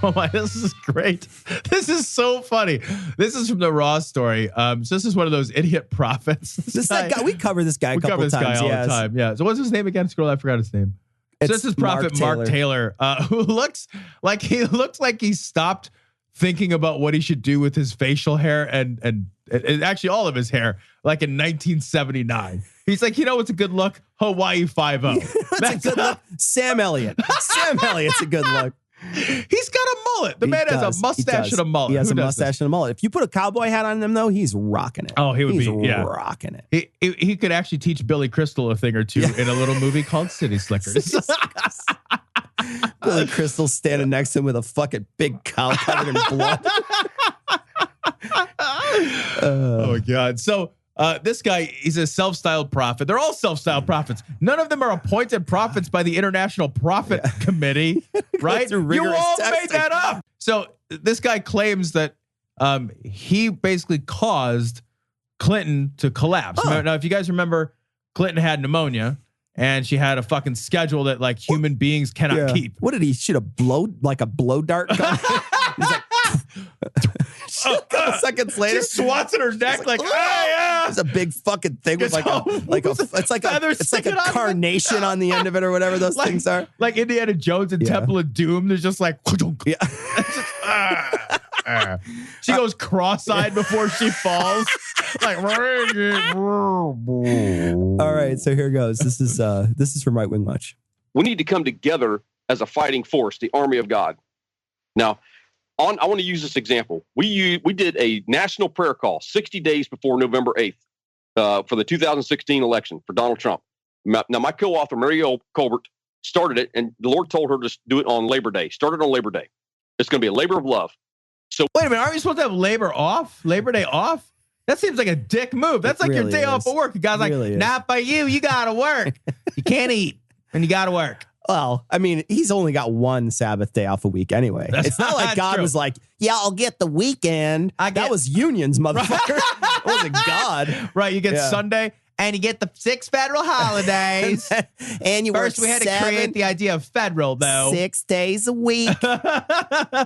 Oh my, this is great. This is so funny. This is from the Raw story. So this is one of those idiot prophets. That guy, we cover this guy a couple times. We cover this guy all the time. Yeah. So what's his name again? Scroll, I forgot his name. So this is Prophet Mark Taylor, who looks like he stopped thinking about what he should do with his facial hair and actually all of his hair, like in 1979. He's like, what's a good look? Hawaii 5-0. That's a good look. Sam Elliott. Sam Elliott's a good look. He's got a mullet. The man has a mustache and a mullet. He has a mustache and a mullet. If you put a cowboy hat on him, though, he's rocking it. Oh, he's rocking it. He could actually teach Billy Crystal a thing or two in a little movie called City Slickers. Billy Crystal standing next to him with a fucking big cow covered in blood. Oh my God. So This guy, he's a self-styled prophet. They're all self-styled prophets. None of them are appointed prophets by the International Prophet Committee, right? You all made that up. So this guy claims that he basically caused Clinton to collapse. Now, if you guys remember, Clinton had pneumonia, and she had a fucking schedule that like human beings cannot keep. What did he shoot a blow dart gun? He's like, a couple seconds later, she swats at her neck like, yeah. It's a big fucking thing with it's like a carnation on the end of it or whatever those things are. Like Indiana Jones and Temple of Doom. There's just like, she goes cross-eyed before she falls. Like, all right, so here goes. This is from Right Wing Watch. We need to come together as a fighting force, the army of God. Now, I want to use this example. We did a national prayer call 60 days before November 8th for the 2016 election for Donald Trump. Now, my co-author, Mary Colbert, started it, and the Lord told her to do it on Labor Day. Started on Labor Day. It's going to be a labor of love. So wait a minute, aren't we supposed to have Labor Day off? That seems like a dick move. That's like your day off of work. The guy's like, not by you. You got to work. You can't eat, and you got to work. Well, I mean, he's only got one Sabbath day off a week anyway. It's not like God was like, yeah, I'll get the weekend. That was unions, motherfucker. It wasn't God. Right, you get Sunday, and you get the 6 federal holidays. And you First, we had to create the idea of federal, though. 6 days a week.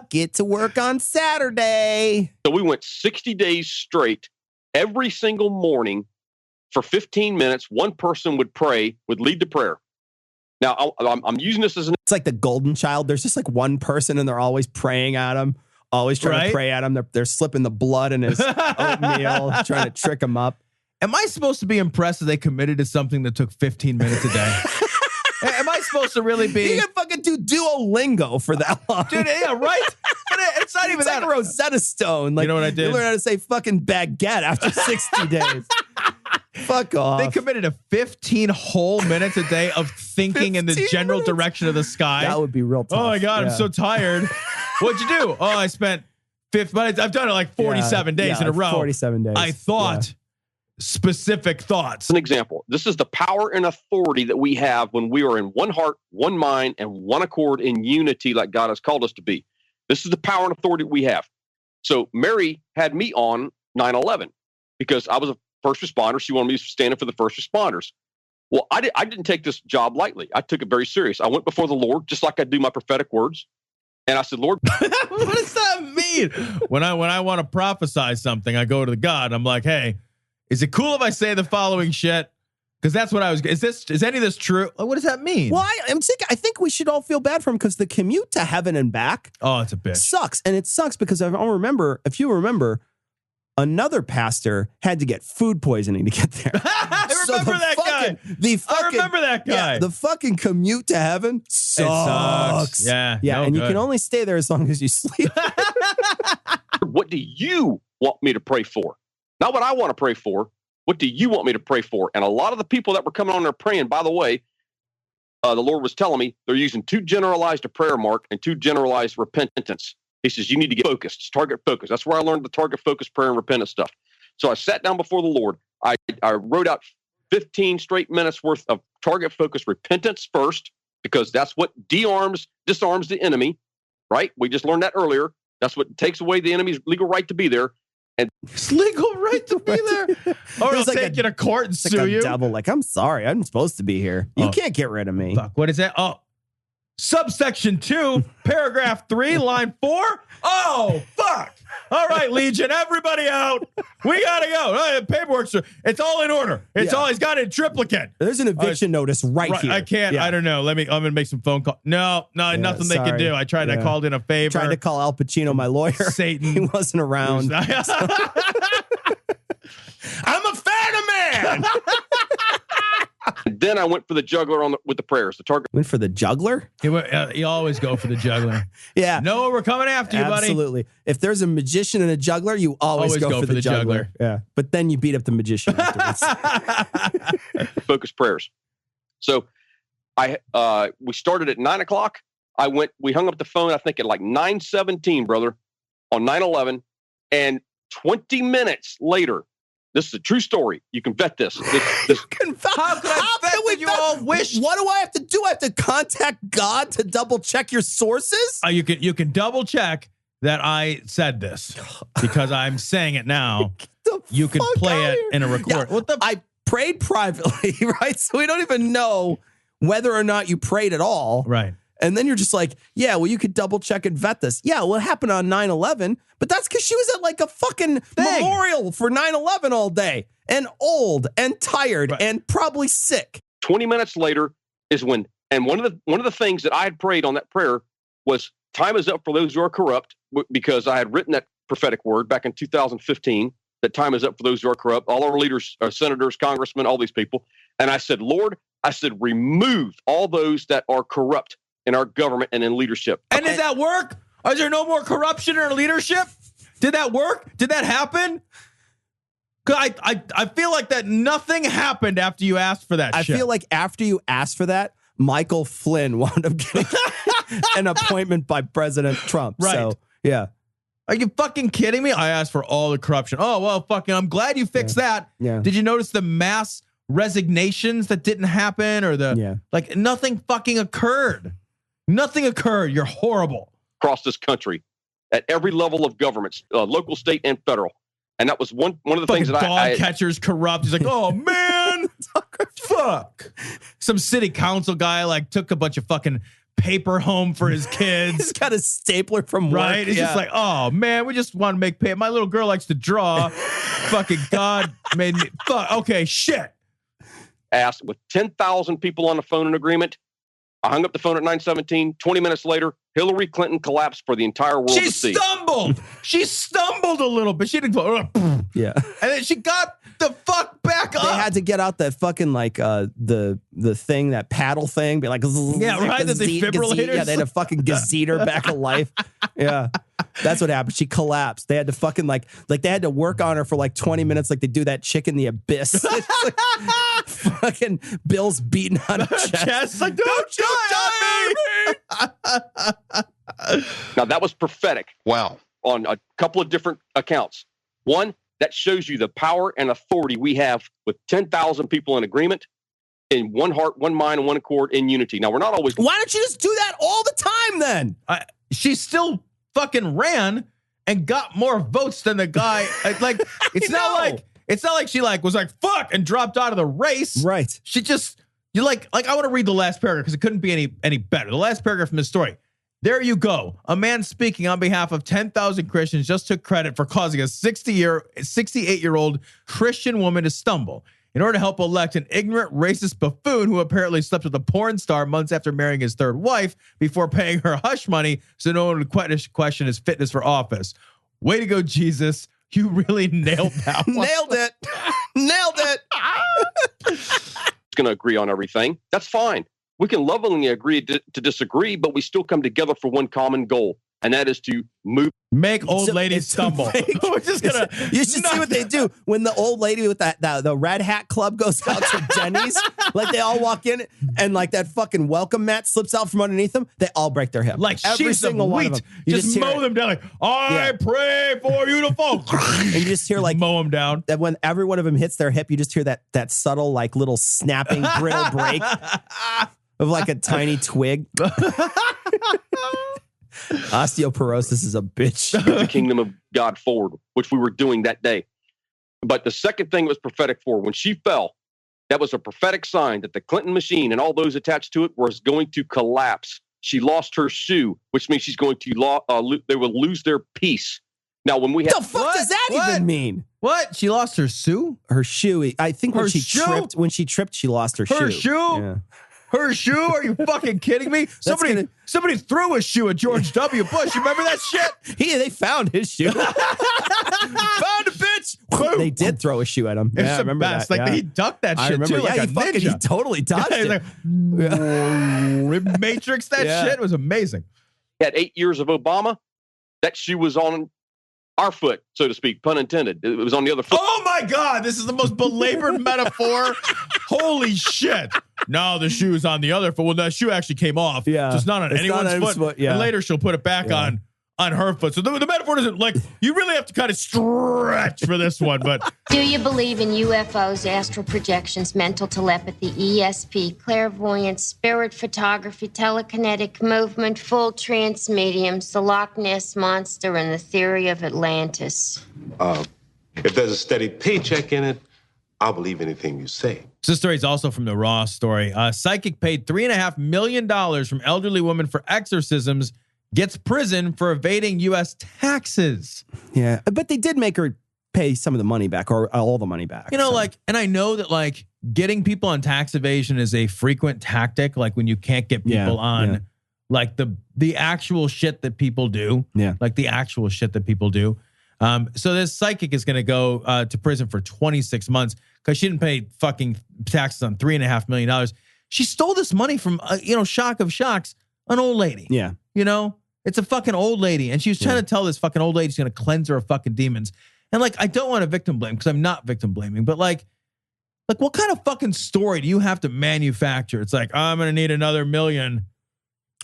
Get to work on Saturday. So we went 60 days straight. Every single morning for 15 minutes, one person would lead the prayer. Now, I'm using this as it's like the golden child. There's just like one person and they're always praying at him, always trying to pray at him. They're slipping the blood in his oatmeal, trying to trick him up. Am I supposed to be impressed that they committed to something that took 15 minutes a day? Am I supposed to really be? You can fucking do Duolingo for that long. Dude, yeah, right? But it's not even that. Like a Rosetta Stone. Like, you know what I did? You learn how to say fucking baguette after 60 days. Fuck off. They committed to 15 whole minutes a day of thinking in the general direction of the sky. That would be real tough. Oh my God, I'm so tired. What'd you do? Oh, I spent 50 minutes. I've done it like 47 days in a row. 47 days. I thought specific thoughts. An example. This is the power and authority that we have when we are in one heart, one mind, and one accord in unity like God has called us to be. This is the power and authority we have. So Mary had me on 9/11 because I was a first responder. She wanted me to stand up for the first responders. Well, I didn't take this job lightly. I took it very serious. I went before the Lord, just like I do my prophetic words. And I said, Lord, what does that mean? When I want to prophesy something, I go to God. I'm like, hey, is it cool if I say the following shit? Because that's what I was. Is any of this true? What does that mean? Well, I think we should all feel bad for him because the commute to heaven and back. Oh, it's a bitch. Sucks, and it sucks because if you remember, another pastor had to get food poisoning to get there. I remember that guy. I remember that guy. Yeah, the fucking commute to heaven sucks. Yeah, yeah, and you can only stay there as long as you sleep. What do you want me to pray for? Not what I want to pray for. What do you want me to pray for? And a lot of the people that were coming on there praying, by the way, the Lord was telling me they're using too generalized a prayer mark and too generalized repentance. He says, you need to get focused. It's target focus. That's where I learned the target focus prayer and repentance stuff. So I sat down before the Lord. I wrote out 15 straight minutes worth of target focus repentance first, because that's what disarms the enemy, right? We just learned that earlier. That's what takes away the enemy's legal right to be there. And it's legal right to be there. Or I'll take you to court and sue you. Devil, like, I'm sorry, I'm supposed to be here. You can't get rid of me. Fuck, what is that? Oh, subsection 2, paragraph 3, line 4. Oh, fuck. All right, Legion, everybody out. We gotta go. Paperwork's it's all in order. It's all, he's got it in triplicate. There's an eviction notice right here. I can't. I don't know. I'm gonna make some phone calls. No, nothing they can do. I tried. I called in a favor. Tried to call Al Pacino, my lawyer. Satan. He wasn't around. I'm a fan of man. Then I went for the juggler with the prayers. The target went for the juggler. You always go for the juggler. Yeah. No, we're coming after you, buddy. Absolutely. If there's a magician and a juggler, you always go for the juggler. Yeah. But then you beat up the magician afterwards. Focus prayers. So we started at 9:00. We hung up the phone, I think at like 9:17, brother, on 9/11. And 20 minutes later, This is a true story. You can vet this. How can we vet? All wish? What do I have to do? I have to contact God to double check your sources? You can double check that I said this because I'm saying it now. You can play it in a record. Yeah, I prayed privately, right? So we don't even know whether or not you prayed at all. Right. And then you're just like, yeah, well, you could double check and vet this. Yeah, well, it happened on 9/11, but that's because she was at like a fucking memorial for 9/11 all day and old and tired and probably sick. 20 minutes later is when, and one of the things that I had prayed on that prayer was time is up for those who are corrupt, because I had written that prophetic word back in 2015, that time is up for those who are corrupt, all our leaders, our senators, congressmen, all these people. And I said, Lord, remove all those that are corrupt in our government and in leadership. And did that work? Is there no more corruption in our leadership? Did that work? Did that happen? Because I feel like that nothing happened after you asked for that shit. I feel like after you asked for that, Michael Flynn wound up getting an appointment by President Trump. Right. So, yeah. Are you fucking kidding me? I asked for all the corruption. Oh, well, fucking, I'm glad you fixed that. Yeah. Did you notice the mass resignations that didn't happen, or like nothing fucking occurred? Nothing occurred. You're horrible. Across this country, at every level of governments, local, state, and federal. And that was one of the things that dog catcher's corrupt. He's like, oh man, fuck. Some city council guy like took a bunch of fucking paper home for his kids. He's got a stapler from work. Right? He's just like, oh man, we just want to make pay. My little girl likes to draw. Fucking God made me. Fuck. Okay, shit. Asked with 10,000 people on the phone in agreement. I hung up the phone at 9:17. 20 minutes later, Hillary Clinton collapsed for the entire world to see. She stumbled a little bit. She didn't go, yeah. And then she got the fuck back up. They had to get out that fucking like the thing, that paddle thing, be like, yeah, right. The defibrillators. Yeah, they had to fucking gazette her back to life. Yeah. That's what happened. She collapsed. They had to fucking like they had to work on her for like 20 minutes, like they do that chick in The Abyss. Like, fucking Bill's beating on her chest. Like, don't you die me. Now that was prophetic. Wow. On a couple of different accounts. One, that shows you the power and authority we have with 10,000 people in agreement, in one heart, one mind, and one accord, in unity. Now we're not always. Why don't you just do that all the time then? She still fucking ran and got more votes than the guy. Like it's not like she like was like fuck and dropped out of the race. Right. She just I want to read the last paragraph because it couldn't be any better. The last paragraph from this story. There you go. A man speaking on behalf of 10,000 Christians just took credit for causing a 68-year-old Christian woman to stumble in order to help elect an ignorant, racist buffoon who apparently slept with a porn star months after marrying his third wife before paying her hush money so no one would question his fitness for office. Way to go, Jesus. You really nailed that one. Nailed it. Nailed it. Going to agree on everything. That's fine. We can lovingly agree to disagree, but we still come together for one common goal, and that is to make old ladies stumble. We're just gonna. You should see what they do when the old lady with the Red Hat Club goes out to Denny's. Like they all walk in, and like that fucking welcome mat slips out from underneath them. They all break their hip. Like every single one of them. You just mow them down. Like I pray for you to fall. And you just hear like mow them down. That when every one of them hits their hip, you just hear that subtle like little snapping brittle break of like a tiny twig. Osteoporosis is a bitch. The kingdom of God forward, which we were doing that day. But the second thing was prophetic for when she fell. That was a prophetic sign that the Clinton machine and all those attached to it was going to collapse. She lost her shoe, which means she's going to they will lose their peace. Now, when we have the fuck does that even mean? What? She lost her shoe? Her shoe. I think when she tripped, she lost her shoe. Her shoe? Yeah. Her shoe? Are you fucking kidding me? Somebody threw a shoe at George W. Bush. You remember that shit? They found his shoe. Found a bitch. They did throw a shoe at him. It's I remember best. that. Like he ducked that shit too. Yeah, like he totally dodged it. Like, Matrix that shit. It was amazing. Had 8 years of Obama. That shoe was on our foot, so to speak, pun intended. It was on the other foot. Oh my God, this is the most belabored metaphor. Holy shit. No, the shoe is on the other foot. Well, the shoe actually came off. Yeah. So it's not on anyone's foot. Yeah. And later she'll put it back on on her foot. So the metaphor isn't like, you really have to kind of stretch for this one. But do you believe in UFOs, astral projections, mental telepathy, ESP, clairvoyance, spirit photography, telekinetic movement, full trance mediums, the Loch Ness Monster, and the theory of Atlantis? If there's a steady paycheck in it, I'll believe anything you say. So this story is also from the Raw story. Psychic paid $3.5 million from elderly woman for exorcisms, gets prison for evading U.S. taxes. Yeah, but they did make her pay some of the money back, or all the money back. You know, like, and I know that like getting people on tax evasion is a frequent tactic. Like when you can't get people on, like the actual shit that people do. Yeah, like the actual shit that people do. So this psychic is going to go to prison for 26 months because she didn't pay fucking taxes on $3.5 million. She stole this money from, shock of shocks, an old lady. Yeah. You know, it's a fucking old lady. And she was trying to tell this fucking old lady she's going to cleanse her of fucking demons. And like, I don't want to victim blame because I'm not victim blaming, but like what kind of fucking story do you have to manufacture? It's like, I'm going to need another $1 million.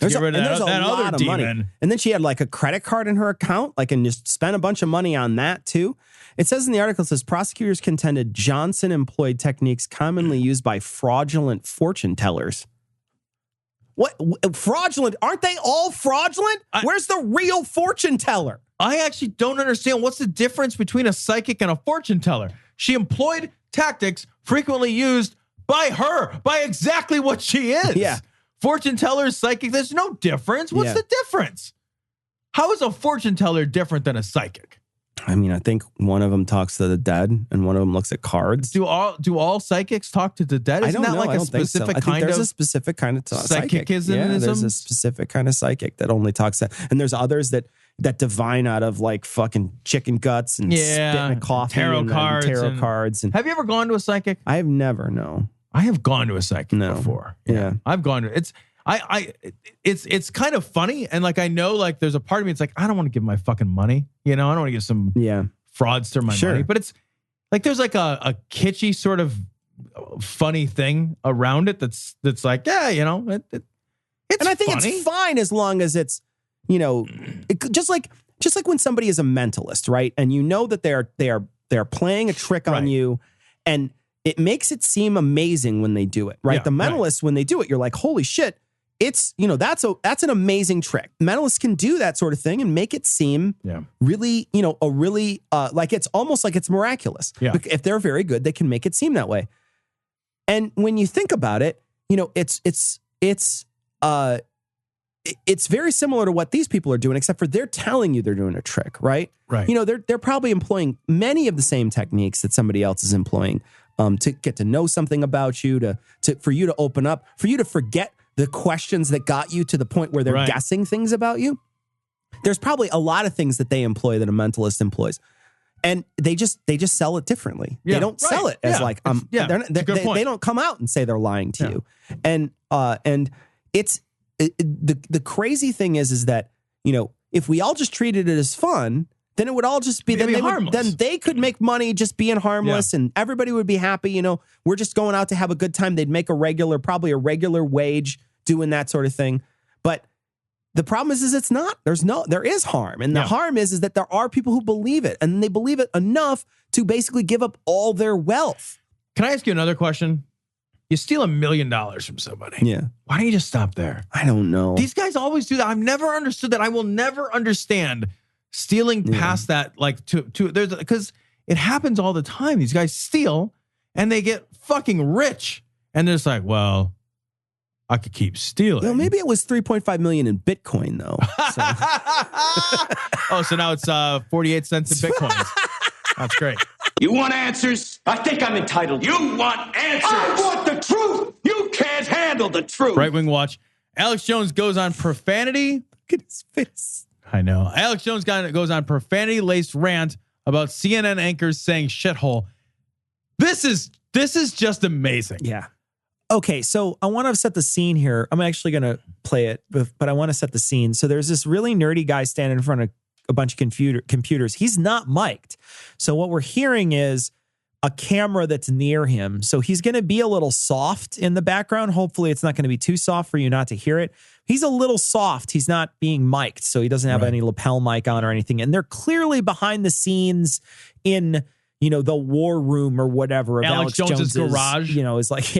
There's get rid of that other lot of demon. money. And then she had like a credit card in her account, and just spent a bunch of money on that too. It says in the article, it says prosecutors contended Johnson employed techniques commonly used by fraudulent fortune tellers. What? Fraudulent? Aren't they all fraudulent? Where's the real fortune teller? I actually don't understand what's the difference between a psychic and a fortune teller. She employed tactics frequently used by her, by exactly what she is. Yeah. Fortune teller, psychic, there's no difference. What's the difference? How is a fortune teller different than a psychic? I mean, I think one of them talks to the dead and one of them looks at cards. Do all psychics talk to the dead? Isn't that like a specific kind of? There's a specific kind of psychicism. Yeah, there's a specific kind of psychic that only talks that, and there's others that divine out of like fucking chicken guts and spit in a coffee, tarot cards. And have you ever gone to a psychic? I have never. No, I have gone to a psychic before. Yeah, I've gone to it. It's kind of funny, and like I know, like there's a part of me. It's like I don't want to give my fucking money. I don't want to give some fraudster my money. But it's like there's like a kitschy sort of funny thing around it. That's like it's. And I think it's fine as long as it's just like when somebody is a mentalist, right? And you know that they're playing a trick on you, and it makes it seem amazing when they do it, right? The mentalists, when they do it, you're like, holy shit. It's, that's an amazing trick. Mentalists can do that sort of thing and make it seem really, like it's almost like it's miraculous. Yeah. If they're very good, they can make it seem that way. And when you think about it, it's very similar to what these people are doing, except for they're telling you they're doing a trick, right? Right. They're probably employing many of the same techniques that somebody else is employing to get to know something about you, for you to open up, for you to forget the questions that got you to the point where they're guessing things about you. There's probably a lot of things that they employ that a mentalist employs. And they just sell it differently. Yeah, they don't sell it as like, they don't come out and say they're lying to you. And it's the crazy thing is that, if we all just treated it as fun, then it would all just be, then they could make money just being harmless and everybody would be happy. We're just going out to have a good time. They'd make probably a regular wage doing that sort of thing. But the problem is it's not. There is harm. And the harm is that there are people who believe it, and they believe it enough to basically give up all their wealth. Can I ask you another question? You steal $1 million from somebody. Yeah. Why don't you just stop there? I don't know. These guys always do that. I've never understood that. I will never understand stealing past that, like because it happens all the time. These guys steal and they get fucking rich. And they're just like, well, I could keep stealing. Maybe it was 3.5 million in Bitcoin though. So. So now it's 48 cents in Bitcoins. That's great. You want answers? I think I'm entitled. You want answers? I want the truth. You can't handle the truth. Right Wing Watch. Alex Jones goes on profanity. Look at his face. I know. Alex Jones goes on profanity-laced rant about CNN anchors saying shithole. This is just amazing. Yeah. Okay, so I want to set the scene here. I'm actually going to play it, but I want to set the scene. So there's this really nerdy guy standing in front of a bunch of computers. He's not mic'd. So what we're hearing is a camera that's near him. So he's going to be a little soft in the background. Hopefully it's not going to be too soft for you not to hear it. He's a little soft. He's not being mic'd, so he doesn't have any lapel mic on or anything. And they're clearly behind the scenes in, the war room or whatever of Alex Jones's garage. Is like,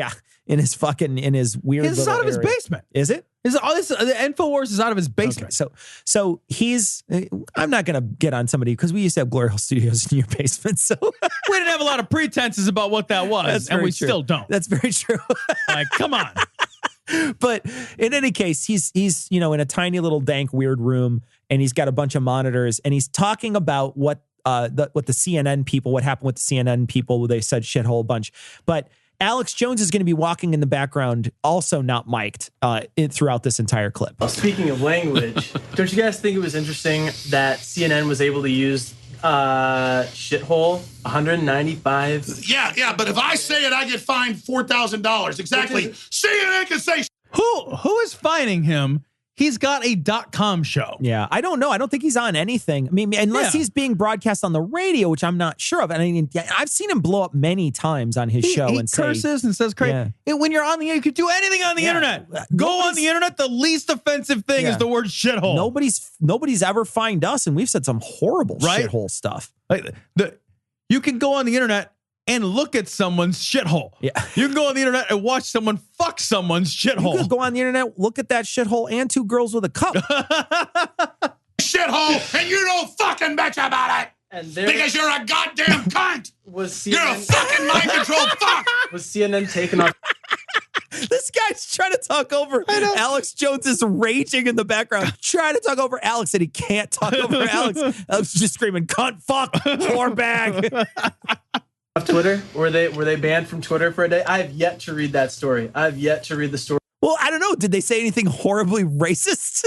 in his weird It's little out of his area. basement. Is it? The InfoWars is out of his basement. Okay, so he's, I'm not going to get on somebody because we used to have Glory Hole Studios in your basement. So we didn't have a lot of pretenses about what that was. And we still don't. That's very true. Like, come on. But in any case, he's in a tiny little dank weird room, and he's got a bunch of monitors, and he's talking about what the CNN people, what happened with the CNN people. They said shithole a bunch, but Alex Jones is going to be walking in the background, also not mic'd, throughohout this entire clip. Speaking of language, don't you guys think it was interesting that CNN was able to use shithole 195? Yeah, but if I say it, I get fined $4,000. Exactly. CNN can say who is fining him? He's got a .com show. Yeah, I don't know. I don't think he's on anything. I mean, unless he's being broadcast on the radio, which I'm not sure of. And I mean, I've seen him blow up many times on his show and curses and says crazy. When you're on the internet, you could do anything on the internet. Go on the internet. The least offensive thing is the word shithole. Nobody's ever fined us, and we've said some horrible shithole stuff. You can go on the internet and look at someone's shithole. Yeah. You can go on the internet and watch someone fuck someone's shithole. You could go on the internet, look at that shithole and two girls with a cup. shithole, and you don't fucking bitch about it. Because you're a goddamn cunt. You're a fucking mind control fuck. Was CNN taken off? This guy's trying to talk over Alex Jones is raging in the background, trying to talk over Alex, and he can't talk over Alex. Alex is just screaming, cunt, fuck, whore bag. Twitter? Were they banned from Twitter for a day? I have yet to read that story. I've yet to read the story. Well, I don't know. Did they say anything horribly racist?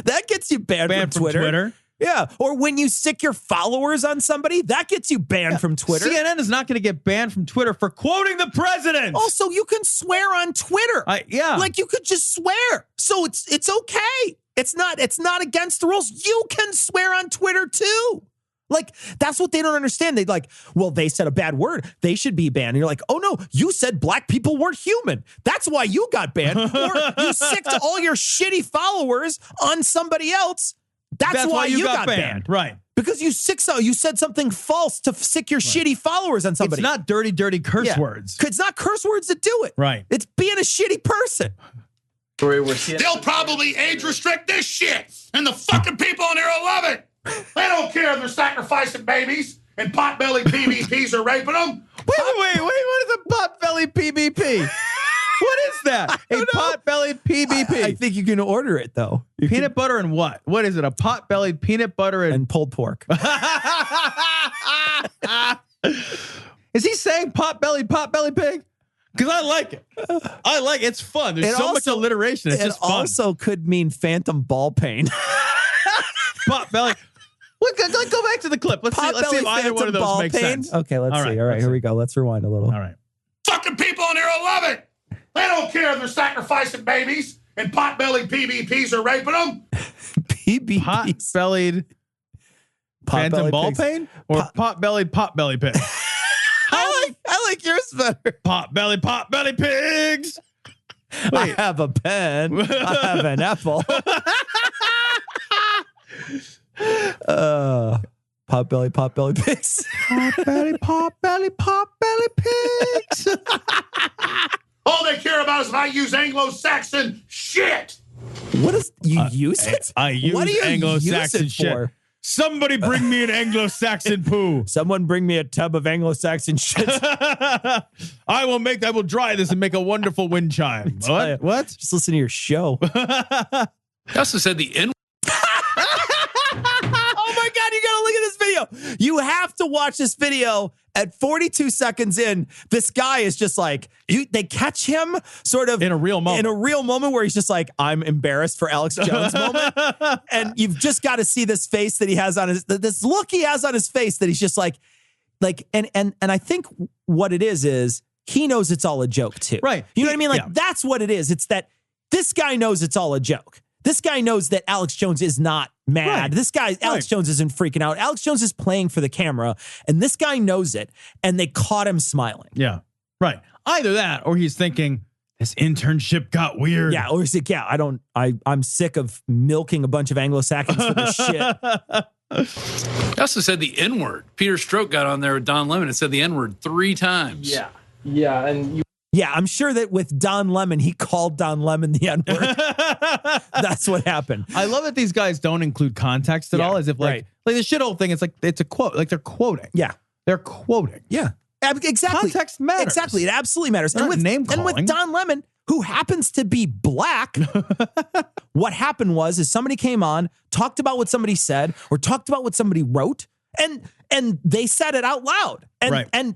That gets you banned from Twitter. Yeah. Or when you sick your followers on somebody, that gets you banned from Twitter. CNN is not going to get banned from Twitter for quoting the president. Also, you can swear on Twitter. Like you could just swear. So it's okay. It's not against the rules. You can swear on Twitter too. Like, that's what they don't understand. They they said a bad word. They should be banned. And you're like, oh no, you said black people weren't human. That's why you got banned. Or you sicked all your shitty followers on somebody else. That's why you got banned. Right. Because you said something false to sick your shitty followers on somebody. It's not dirty curse words. It's not curse words that do it. Right. It's being a shitty person. They'll probably age restrict this shit. And the fucking people in here will love it. They don't care if they're sacrificing babies and pot-bellied PvPs are raping them. Wait, what is a pot-bellied PvP? What is that? A pot-bellied PvP? I think you can order it, though. Peanut butter and what? What is it? A pot-bellied peanut butter and pulled pork. Is he saying pot-bellied pig? Because I like it. It's fun. There's so much alliteration. It's just fun. It also could mean phantom ball pain. Pot-belly. Let's go back to the clip. Let's see if either one of those makes sense. Okay, let's see. All right, here we go. Let's rewind a little. All right. Fucking people in here will love it. They don't care if they're sacrificing babies and pot-bellied PvPs are raping them. PvPs. Pot-bellied phantom ball pain? Or pot-bellied pig? I like yours better. Pot-belly pigs. Wait. I have a pen. I have an apple. Pot-belly pigs. Pot-belly pigs. All they care about is if I use Anglo-Saxon shit. What is you use it? I use what do you Anglo-Saxon use it for? shit. Somebody bring me an Anglo-Saxon poo. Someone bring me a tub of Anglo-Saxon shit. I will dry this and make a wonderful wind chime. What? Just listen to your show. I also said the N. Oh my God, you gotta look at this video. You have to watch this video. At 42 seconds in, this guy is just like, they catch him sort of in a real moment where he's just like, I'm embarrassed for Alex Jones moment. And you've just got to see this face that he has on this look he has on his face that he's just like, and I think what it is he knows it's all a joke too. Right. You know what I mean? That's what it is. It's that this guy knows it's all a joke. This guy knows that Alex Jones is not mad. Right. This guy, Alex Jones isn't freaking out. Alex Jones is playing for the camera, and this guy knows it, and they caught him smiling. Yeah, right. Either that, or he's thinking, His internship got weird. Yeah, or he's like, yeah, I'm sick of milking a bunch of Anglo-Saxons for this shit. He also said the N-word. Peter Stroke got on there with Don Lemon and said the N-word 3 times. Yeah. Yeah, and yeah, I'm sure that with Don Lemon, he called Don Lemon the N-word. That's what happened. I love that these guys don't include context at all, as if like the shithole thing. It's like it's a quote, like they're quoting. Yeah, they're quoting. Yeah, exactly. Context matters. Exactly, it absolutely matters. And with Don Lemon, who happens to be black, what happened is somebody came on, talked about what somebody said, or talked about what somebody wrote, and they said it out loud.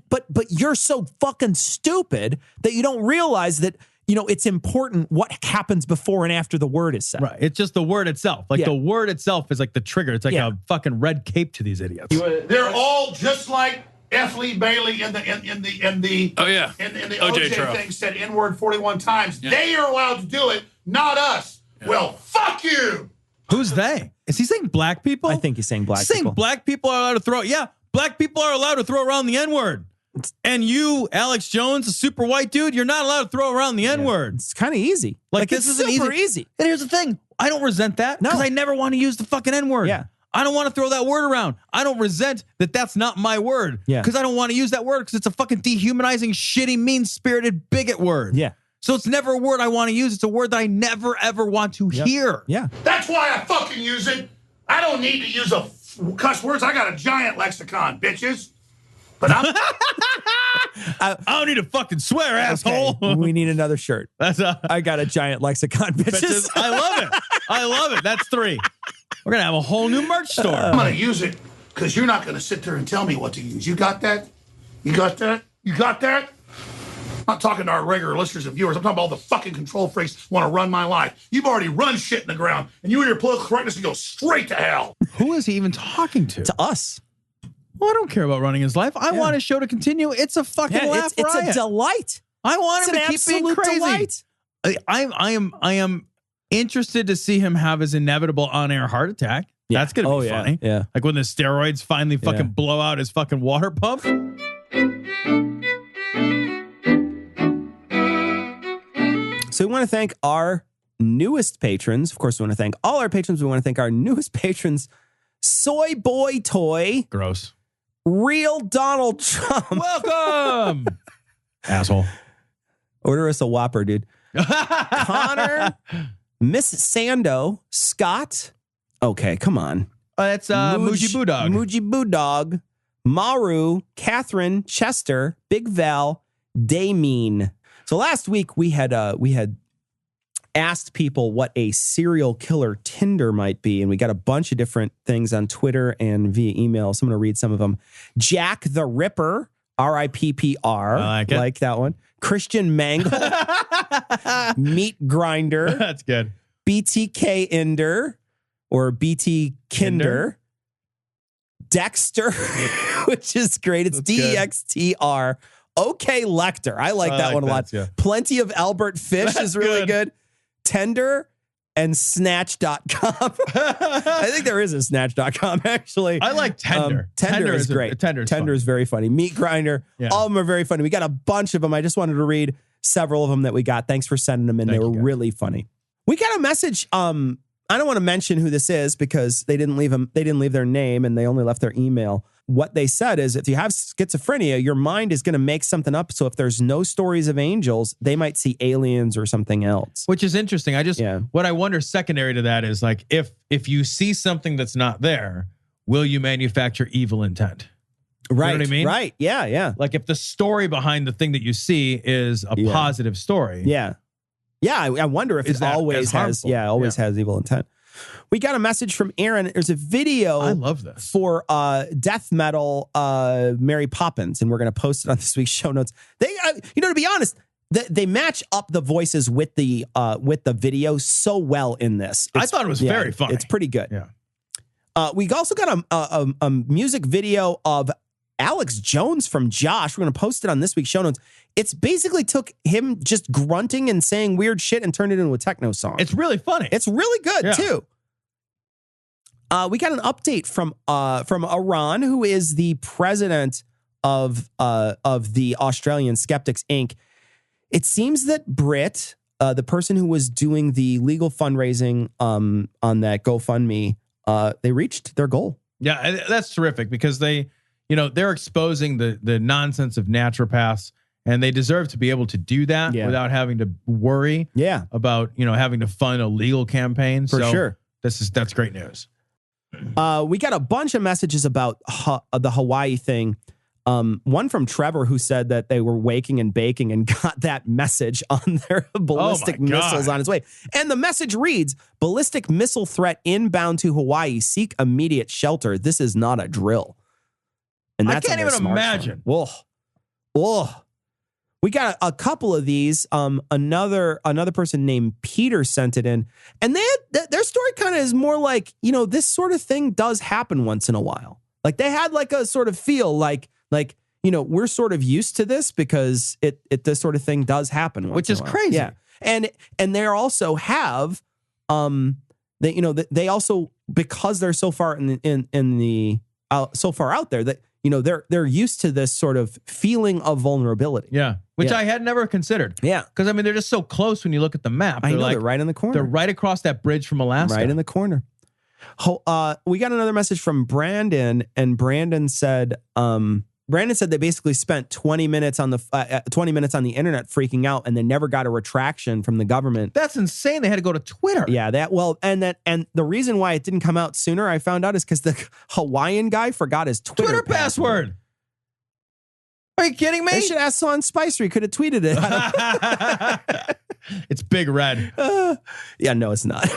But you're so fucking stupid that you don't realize that, it's important what happens before and after the word is said. Right. It's just the word itself. Like the word itself is like the trigger. It's like a fucking red cape to these idiots. They're all just like F. Lee Bailey in the OJ trial thing said N-word 41 times. Yeah. They are allowed to do it, not us. Yeah. Well, fuck you. Who's they? Is he saying black people? I think he's saying black people. Saying black people are allowed to throw. Yeah, black people are allowed to throw around the N-word. And you, Alex Jones, a super white dude, you're not allowed to throw around the N-word. It's kind of easy. Like this is super easy. And here's the thing. I don't resent that because I never want to use the fucking N-word. Yeah. I don't want to throw that word around. I don't resent that that's not my word. Yeah. Because I don't want to use that word because it's a fucking dehumanizing, shitty, mean-spirited bigot word. Yeah. So it's never a word I want to use. It's a word that I never, ever want to hear. Yeah. That's why I fucking use it. I don't need to use cuss words. I got a giant lexicon, bitches. But I don't need to fucking swear, asshole. We need another shirt. I got a giant lexicon, bitches. I love it. I love it. That's 3. We're going to have a whole new merch store. I'm going to use it because you're not going to sit there and tell me what to use. You got that? You got that? You got that? I'm not talking to our regular listeners and viewers. I'm talking about all the fucking control freaks who want to run my life. You've already run shit in the ground, and you and your political correctness can go straight to hell. Who is he even talking to? To us. Well, I don't care about running his life. I want his show to continue. It's a fucking laugh riot. It's a delight. I want him to keep being crazy. Delight. I am interested to see him have his inevitable on-air heart attack. Yeah. That's gonna be funny. Yeah. Like when the steroids finally fucking blow out his fucking water pump. So we want to thank our newest patrons. Of course, we want to thank all our patrons. We want to thank our newest patrons, Soy Boy Toy. Gross. Real Donald Trump. Welcome. Asshole. Order us a Whopper, dude. Connor, Miss Sando, Scott. Okay, come on. That's Muji Boodog. Muji Boodog, Maru, Catherine, Chester, Big Val, Damien. So last week we had asked people what a serial killer Tinder might be, and we got a bunch of different things on Twitter and via email. So I'm going to read some of them. Jack the Ripper, R-I-P-P-R. I like that one. Christian Mangle, Meat Grinder. That's good. BTK Ender or BT Kinder. Dexter, which is great. It's D-E-X-T-R. Okay, Lecter. I like that one a lot. Yeah. Plenty of Albert Fish is really good. Tender and Snatch.com. I think there is a Snatch.com, actually. I like Tender. Tender is great. Tender is very funny. Meat Grinder. Yeah. All of them are very funny. We got a bunch of them. I just wanted to read several of them that we got. Thanks for sending them in. They were really funny. We got a message. I don't want to mention who this is because they didn't leave their name and they only left their email. What they said is if you have schizophrenia, your mind is going to make something up. So if there's no stories of angels, they might see aliens or something else. Which is interesting. What I wonder secondary to that is like, if you see something that's not there, will you manufacture evil intent? Right. You know what I mean? Right. Yeah. Yeah. Like if the story behind the thing that you see is a positive story. Yeah. Yeah. I wonder if it always has evil intent. We got a message from Aaron. There's a video. I love this for death metal Mary Poppins, and we're going to post it on this week's show notes. They, to be honest, they match up the voices with the video so well in this. I thought it was very funny. It's pretty good. Yeah. We also got a music video of Alex Jones from Josh. We're going to post it on this week's show notes. It's basically took him just grunting and saying weird shit and turned it into a techno song. It's really funny. It's really good too. We got an update from Iran, who is the president of the Australian Skeptics Inc. it seems that Britt, the person who was doing the legal fundraising on that GoFundMe, they reached their goal. Yeah, that's terrific because they're exposing the nonsense of naturopaths, and they deserve to be able to do that without having to worry about, having to fund a legal campaign. For sure. That's great news. We got a bunch of messages about the Hawaii thing. One from Trevor who said that they were waking and baking and got that message on their ballistic missiles on its way. And the message reads, ballistic missile threat inbound to Hawaii. Seek immediate shelter. This is not a drill. And that's I can't even imagine. Whoa. We got a couple of these. Another person named Peter sent it in. And their story kind of is more like, this sort of thing does happen once in a while. Like they had like a sort of feel like, we're sort of used to this because this sort of thing does happen. Which is crazy. Yeah. And they also have, they also, because they're so far so far out there that, they're used to this sort of feeling of vulnerability. Yeah. Which I had never considered. Yeah. Because, they're just so close when you look at the map. They're right in the corner. They're right across that bridge from Alaska. Right in the corner. We got another message from Brandon, and Brandon said they basically spent 20 minutes on the internet freaking out, and they never got a retraction from the government. That's insane. They had to go to Twitter. Yeah, and the reason why it didn't come out sooner, I found out, is because the Hawaiian guy forgot his Twitter password. Are you kidding me? They should ask Son Spicer. He could have tweeted it. It's Big Red. Yeah, no, it's not.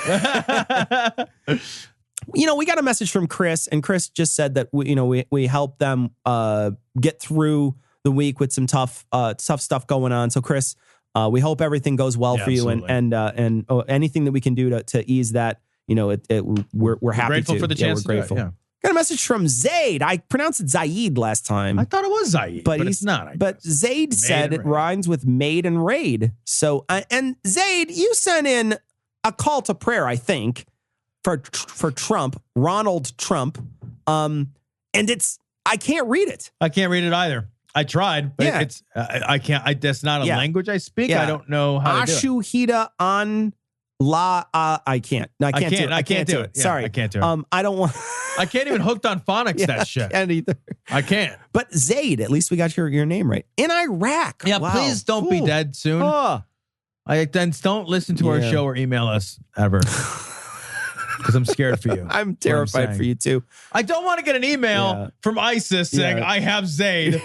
We got a message from Chris, and Chris just said that we helped them get through the week with some tough stuff going on. So Chris, we hope everything goes well for you, and anything that we can do to ease that, we're happy. Grateful for the chance. We're grateful. Got a message from Zaid. I pronounced it Zaid last time. I thought it was Zaid, but it's not. But Zaid said it rhymes with maid and raid. So, and Zaid, you sent in a call to prayer, I think, for Trump, Ronald Trump. And I can't read it. I can't read it either. I tried, but I can't. That's not a language I speak. I don't know how to do it. Ashuhita on la. I can't. No, I can't do it. I can't do it. Yeah, Sorry, I can't do it. I don't want. I can't even hooked on phonics that shit. I can't either. I can't. But Zaid, at least we got your name right. In Iraq. Yeah, wow. Please don't be dead soon. Then don't listen to our show or email us ever. Because I'm scared for you. I'm terrified for you too. I don't want to get an email from ISIS saying, I have Zaid.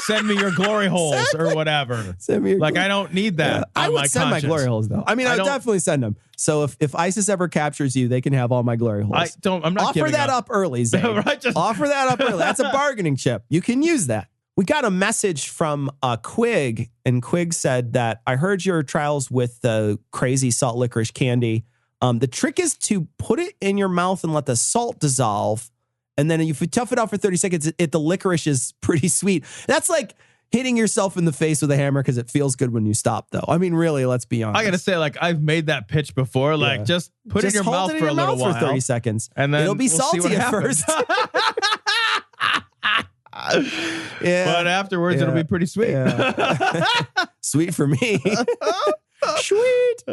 Send me your glory holes or whatever. Send me your I don't need that. Yeah. I would send my glory holes though. I mean, I would definitely send them. So if ISIS ever captures you, they can have all my glory holes. I'm not offer that up early, Zaid. Right, offer that up early. That's a bargaining chip. You can use that. We got a message from Quig, and Quig said that I heard your trials with the crazy salt licorice candy. The trick is to put it in your mouth and let the salt dissolve. And then if you tough it out for 30 seconds, the licorice is pretty sweet. That's like hitting yourself in the face with a hammer because it feels good when you stop, though. I mean, really, let's be honest. I got to say, I've made that pitch before. Just put it in your mouth for a little while. For 30 seconds. And then it'll be salty at first. But afterwards, it'll be pretty sweet. Yeah. Sweet for me. Sweet.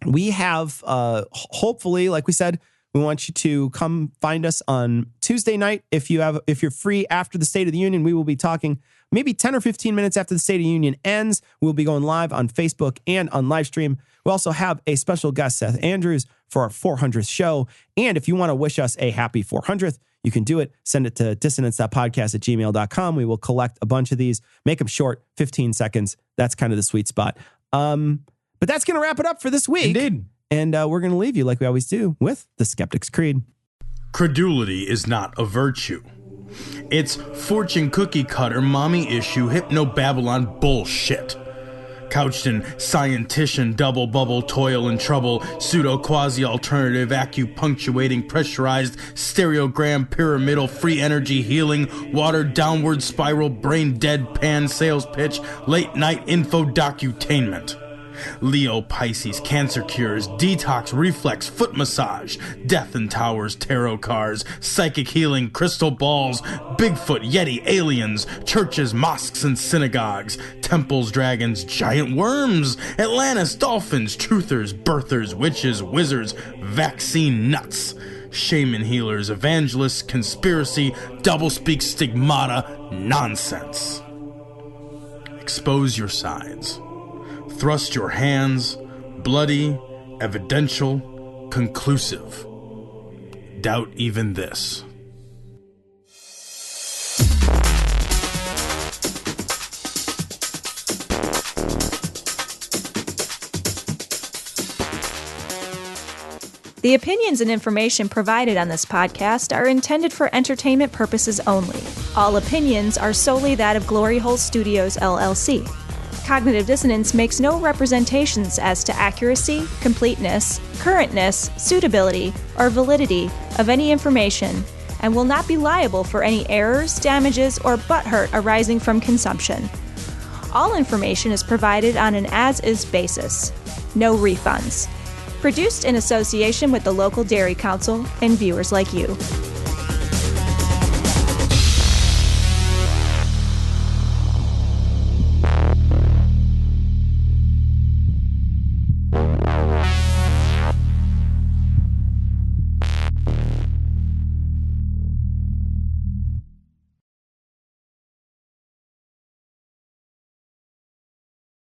We have, hopefully, like we said, we want you to come find us on Tuesday night. If you're free after the State of the Union, we will be talking maybe 10 or 15 minutes after the State of the Union ends. We'll be going live on Facebook and on live stream. We also have a special guest, Seth Andrews, for our 400th show. And if you want to wish us a happy 400th, you can do it. Send it to dissonance.podcast@gmail.com. We will collect a bunch of these, make them short, 15 seconds. That's kind of the sweet spot. But that's going to wrap it up for this week. Indeed. And we're going to leave you like we always do with the Skeptic's Creed. Credulity is not a virtue. It's fortune cookie cutter, mommy issue, hypno-Babylon bullshit. Couched in scientician, double bubble, toil and trouble, pseudo quasi alternative, acupunctuating, pressurized, stereogram, pyramidal, free energy healing, watered downward spiral, brain deadpan sales pitch, late night info docutainment. Leo Pisces, cancer cures, detox, reflex, foot massage, death and towers, tarot cards, psychic healing, crystal balls, Bigfoot, Yeti, aliens, churches, mosques and synagogues, temples, dragons, giant worms, Atlantis, dolphins, truthers, birthers, witches, wizards, vaccine nuts, shaman healers, evangelists, conspiracy, doublespeak, stigmata, nonsense. Expose your sides. Thrust your hands, bloody, evidential, conclusive. Doubt even this. The opinions and information provided on this podcast are intended for entertainment purposes only. All opinions are solely that of Glory Hole Studios, LLC. Cognitive Dissonance makes no representations as to accuracy, completeness, currentness, suitability, or validity of any information, and will not be liable for any errors, damages, or butthurt arising from consumption. All information is provided on an as-is basis. No refunds. Produced in association with the local Dairy Council and viewers like you.